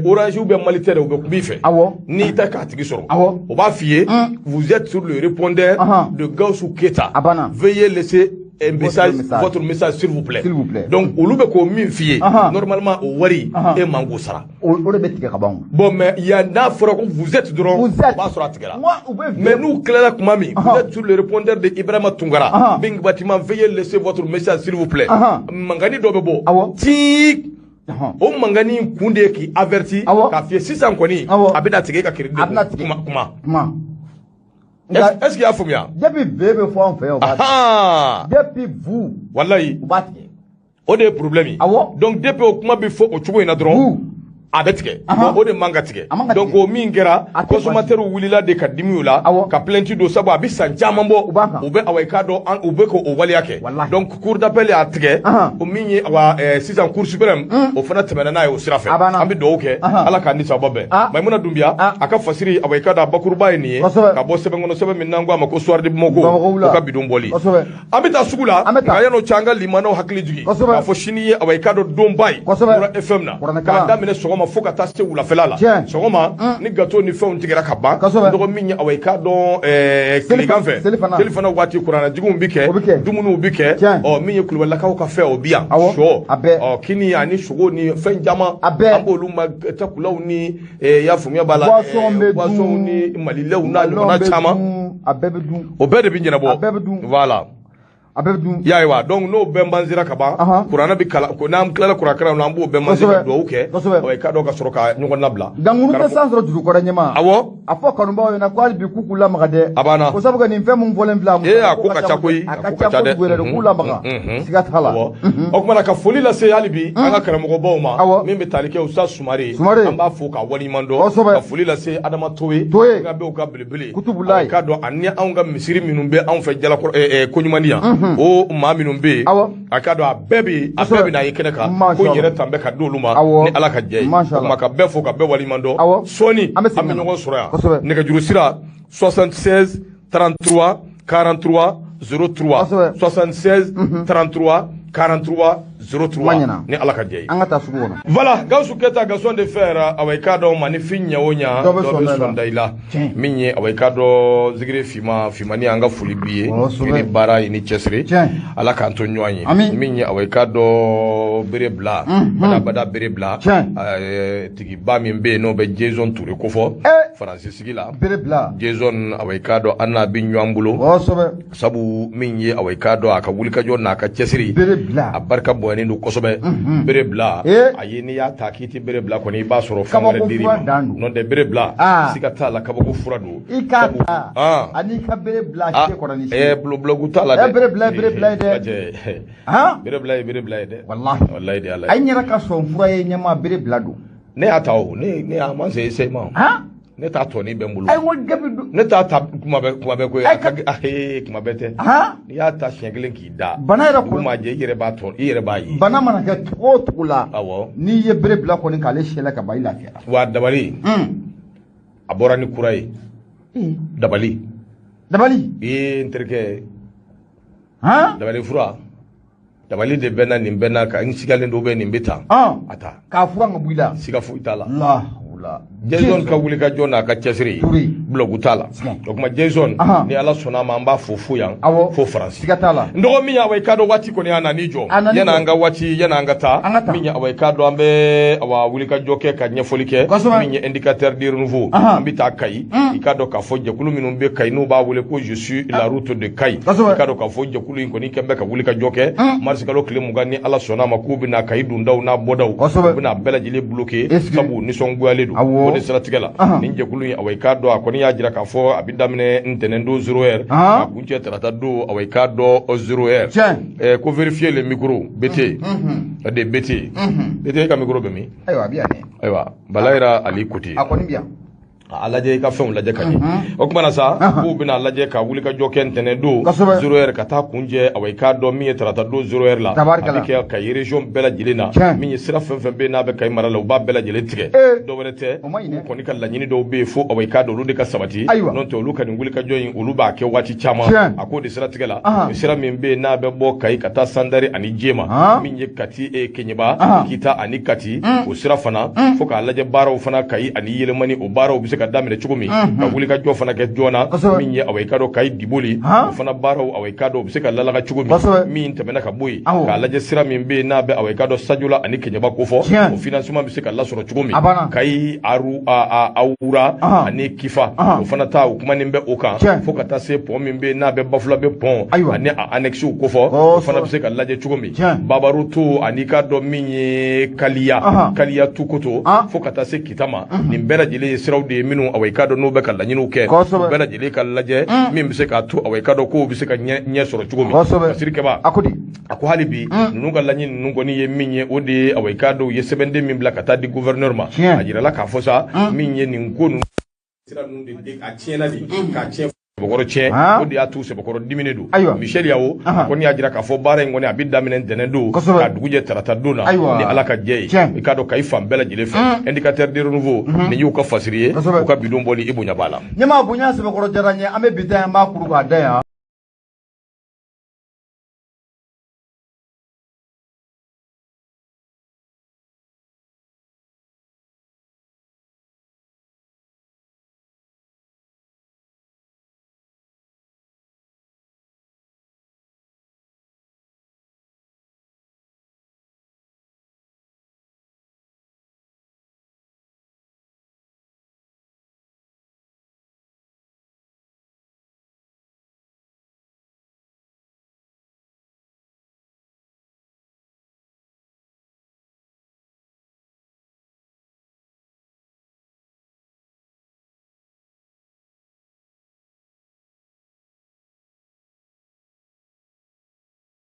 Orange ou bien Malitel ou bien Kubife. Ni ta k'a sɔrɔ. O b'a f'i ye vous êtes sur le répondeur de Gaussou Keita. Veuillez laisser un message, votre message s'il vous plaît. Donc olu bɛ k'o min f'i ye normalement o wari e man k'o sara. Bon mais il y a n'a fɔra ko vous êtes dɔrɔn o b'a sɔrɔ a tigɛra. Mais n'u tilala kuma min vous êtes sur le répondeur de Ibrahima Tunkara. Bing bâtiment veuillez laisser votre message s'il vous plaît. Mangani dɔ bɛ bɔ. Tii o mangani kun de k'i averti k'a fiyɛ sisan kɔni a bɛna tigɛ ka crédit kuma est-ce qu'il y'a faamuya depuis bɛɛ bɛ fɔ an fɛ yan depuis vous wallahi u b'a tigɛ o de ye problème ye donc depuis o kuma bɛ fɔ o cogo in na dɔrɔn a bɛ tigɛ o de man ka tigɛ donc o min kɛra consommateur wulila de ka dimiw la ka plainte don sabu a bɛ san caman bɔ u bɛ awayika dɔn u bɛ k'o waleya kɛ donc cour d'appel y'a tigɛ o min ye sisan cour suprême o fana tɛmɛna n'a ye o sira fɛ an bɛ dugawu kɛ ala k'a ni sababa bɛn Maimuna Dunbiya a ka fasiri awayika da bakuruba ye nin ye ka bɔ sɛbɛn kɔnɔ sɛbɛn min n'an ko a ma ko soir de Bamako o ka bidon bɔli an bɛ taa sugu la nka yan'o cɛ an ka limanaw hakili jigin k'a fɔ sini ye awayika dɔ donba ye Nura FM na k'a daminɛ sɔgɔma fo ka taa se wulafɛla la sɔgɔma ni gâteau ni fɛnw tigɛra ka ban dɔgɔ min ye awayika dɔn tilegan fɛ selifana waati kurannajigiw bi kɛ dumuniw bi kɛ ɔ min ye Kulubalilakaw ka fɛn o bi yan sɔ ɔ kini ani sogo ni fɛn caman an b'olu ma takulaw ni y'a faamuya b'a la boisson ni malilɛw n'a ɲɔgɔnna caman o bɛɛ de bi ɲɛnabɔ voilà y'a ye wa donc n'o bɛɛ banzira ka ban kuranna bi kalan n'an tilala kurankalanw na an b'o bɛɛ banzira ka dugawu kɛ awayika dɔ ka sɔrɔ ka ɲɔgɔn labila dankunu tɛ san sɔrɔ jurukɔrɔ ɲɛma a fɔ kanubaw ɲɛna ko hali bi k'u lamaga dɛ a banna ko sabu nin fɛn mun fɔlen filɛ a ko ka ca koyi a ka ca kojugu yɛrɛ de k'u lamaga siga t'a la o kumana ka foli lase hali bi an ka karamɔgɔbaw ma min bɛ tali kɛ Ustaz Sumare an b'a fɔ ka waleɲuman dɔn ka foli lase Adama Toye ka bɛ u ka belebele awayika dɔn ani anw ka misiri minnu bɛ anw fɛ Jalakɔrɔ Koɲumani yan o maa minnu bɛ yen a ka dɔn a bɛɛ bɛ na ye kɛnɛ kan ko n yɛrɛ tan bɛ ka di olu ma ni Ala ka jɛ ye o tuma ka bɛɛ fo ka bɛɛ waleɲuman dɔn sɔɔni an bɛ ɲɔgɔn sɔrɔ yan nɛgɛjuru sira 76 33 43 03 76 33 43 03 ni Ala ka jɛ ye an ka taa sugu kɔnɔ voilà Gawusu Keta garçon de fer awayika dɔn ma ni fin ɲɛ o ɲɛ dɔ bɛ sɔn da i la min ye awayika dɔ zikiri fimani an ka foli b'i ye zikiri baara i ni cɛsiri Ala k'an to ɲɔgɔn ye min ye awayika dɔ bere bila badabada bere bila tigiba min bɛ yen n'o bɛ Jason Touré kofɔ Faransi sigi la Jason awayika dɔ an n'a bɛ ɲɔgɔn bolo sabu min ye awayika dɔ a ka wulikajɔ n'a ka cɛsiri a barika bonyani don kosɛbɛ bere bila a ye n'i y'a ta k'i tɛ bere bila kɔni i b'a sɔrɔ fɛn wɛrɛ dir'i ma n'o tɛ bere bila siga t'a la kabako fura don i k'a ta ani ka bere bila a tɛ kɔrɔ ni si bulɔgu t'a la dɛ bere bila ye dɛ bere bila ye dɛ walahi de Ala ye a yɛrɛ ka sɔn fura ye ɲɛma bere bila don ne y'a ta o ne a ma se essaye ma ne t'a tɔni bɛ n bolo ne t'a ta kuma bɛɛ ko kuma bɛɛ tɛ n'i y'a ta siɲɛ kelen k'i da bana yɛrɛ ko maa jɛ i yɛrɛ b'a ye bana mana kɛ cogo o cogo la n'i ye bere bila kɔni k'ale siyɛlɛ ka ban i lafiyara wa dabali a bɔra ni kura ye dabali n terikɛ dabali fura dabali de bɛ na nin bɛ na ka n sigalen dɔ bɛ nin bɛ ta a ta k'a fura ka bɔ i la siga foyi t'a la Jason ka wuli ka jona ka cɛsiri blogu tala o kuma Jason ni ala sɔnna ma an b'a fo fu yan fo France ndɔgɔ min awai ka dɔ waati kɔni a nani jɔ yana an ka waati yana an ka taa min ya awai ka dɔ an bɛ awa wuli ka jɔ kɛ ka ɲɛfɔli kɛ min ye indicateur de renouveau an bɛ taa Kayi i ka dɔn k'a fɔ jɛkulu minnu bɛ Kayi n'u b'a wele ko je suis la route de Kayi i ka dɔn k'a fɔ jɛkulu in kɔni kɛn bɛ ka wuli ka jɔ kɛ mars kalo tile 20 ni ala sɔnna ma k'u bɛna Kayi dundaw n'a bɔdaw u bɛna bɛɛ lajɛlen bloquer sabu nisɔngoyalen don o de siratigɛ la nin jɛkulu in awai ka dɔn a kɔni y'a jira k'a fɔ a bɛ daminɛ ntɛnɛn don 0h a kuncɛ tarata don awai ka dɔn 0h ko vérifier les micros BT de BT BT ka micro bɛ min ayiwa Balayira Ali Kuti a lajɛ i ka fɛnw lajɛ ka ɲɛ o kumana sa k'u bɛna lajɛ ka wuli ka jɔ kɛ ntɛnɛn don 0h ka taa kuncɛ awai ka dɔn min ye tarata don 0h la a bɛ kɛ Kayi région bɛɛ lajɛlen na min ye sira fɛn fɛn bɛ n'a bɛ Kayi mara la u b'a bɛɛ lajɛlen tigɛ dɔwɛrɛ tɛ u kɔni ka laɲini dɔw bɛ yen fo awai ka dɔn olu de ka sabati n'o tɛ olu ka nin wuli ka jɔ in olu b'a kɛ waati caman a k'o de siratigɛ la sira min bɛ yen n'a bɛ bɔ Kayi ka taa Sandari ani Jema min ye Kati Keɲeba Kita ani Kati o sira fana fo k'a lajɛ baaraw fana Kayi ani Yelemani o baaraw bɛ se ka daminɛ cogo min ka wuli ka jɔ fana kɛ joona min ye awai ka dɔn Kayi Diboli o fana baaraw awai ka dɔn u bɛ se ka lalaga cogo min tɛmɛna ka bɔ yen k'a lajɛ sira min bɛ yen n'a bɛ awai ka dɔn Sajola ani Keɲeba kofɔ o financement bɛ se ka lasɔrɔ cogo min Kayi Awura ani Kifa o fana ta u kumanin bɛ o kan fo ka taa se pont min bɛ yen n'a bɛ Bafula bɛ pont ani a annexiw kofɔ o fana bɛ se ka lajɛ cogo min Babarutu ani ka dɔn min ye Kaliya Tukoto fo ka taa se Kitama nin bɛɛ lajɛlen ye siraw de ye minnu awai ka dɔn n'u bɛ ka laɲiniw kɛ bɛɛ lajɛlen ka lajɛ min bɛ se k'a to awai ka dɔn k'u bɛ se ka ɲɛ sɔrɔ cogo min Sirikɛba a ko hali bi ninnu ka laɲini ninnu kɔni ye min ye o de ye awai ka dɔn u ye sɛbɛnden min bila ka taa di gouverneur ma a jirala k'a fɔ sa min ye nin ko ninnu sira ninnu de a tiɲɛna de k'a tiɲɛ Sebekɔrɔ tiɲɛ o de y'a to Sebekɔrɔ diminen don Michel Yao a kɔni y'a jira k'a fɔ baara in kɔni a bɛ daminɛ ntɛnɛn don ka dugu jɛ tarata don na ni ala ka jɛ ye i k'a dɔn Kayi fan bɛɛ lajɛlen fɛ indicateur de renouveau nin y'u ka fasiri ye u ka bidon bɔli i bonya b'a la. Ɲɛmaa bonya Sebekɔrɔ diyara n ye an bɛ bi ta yan an b'a kuru k'a da yan.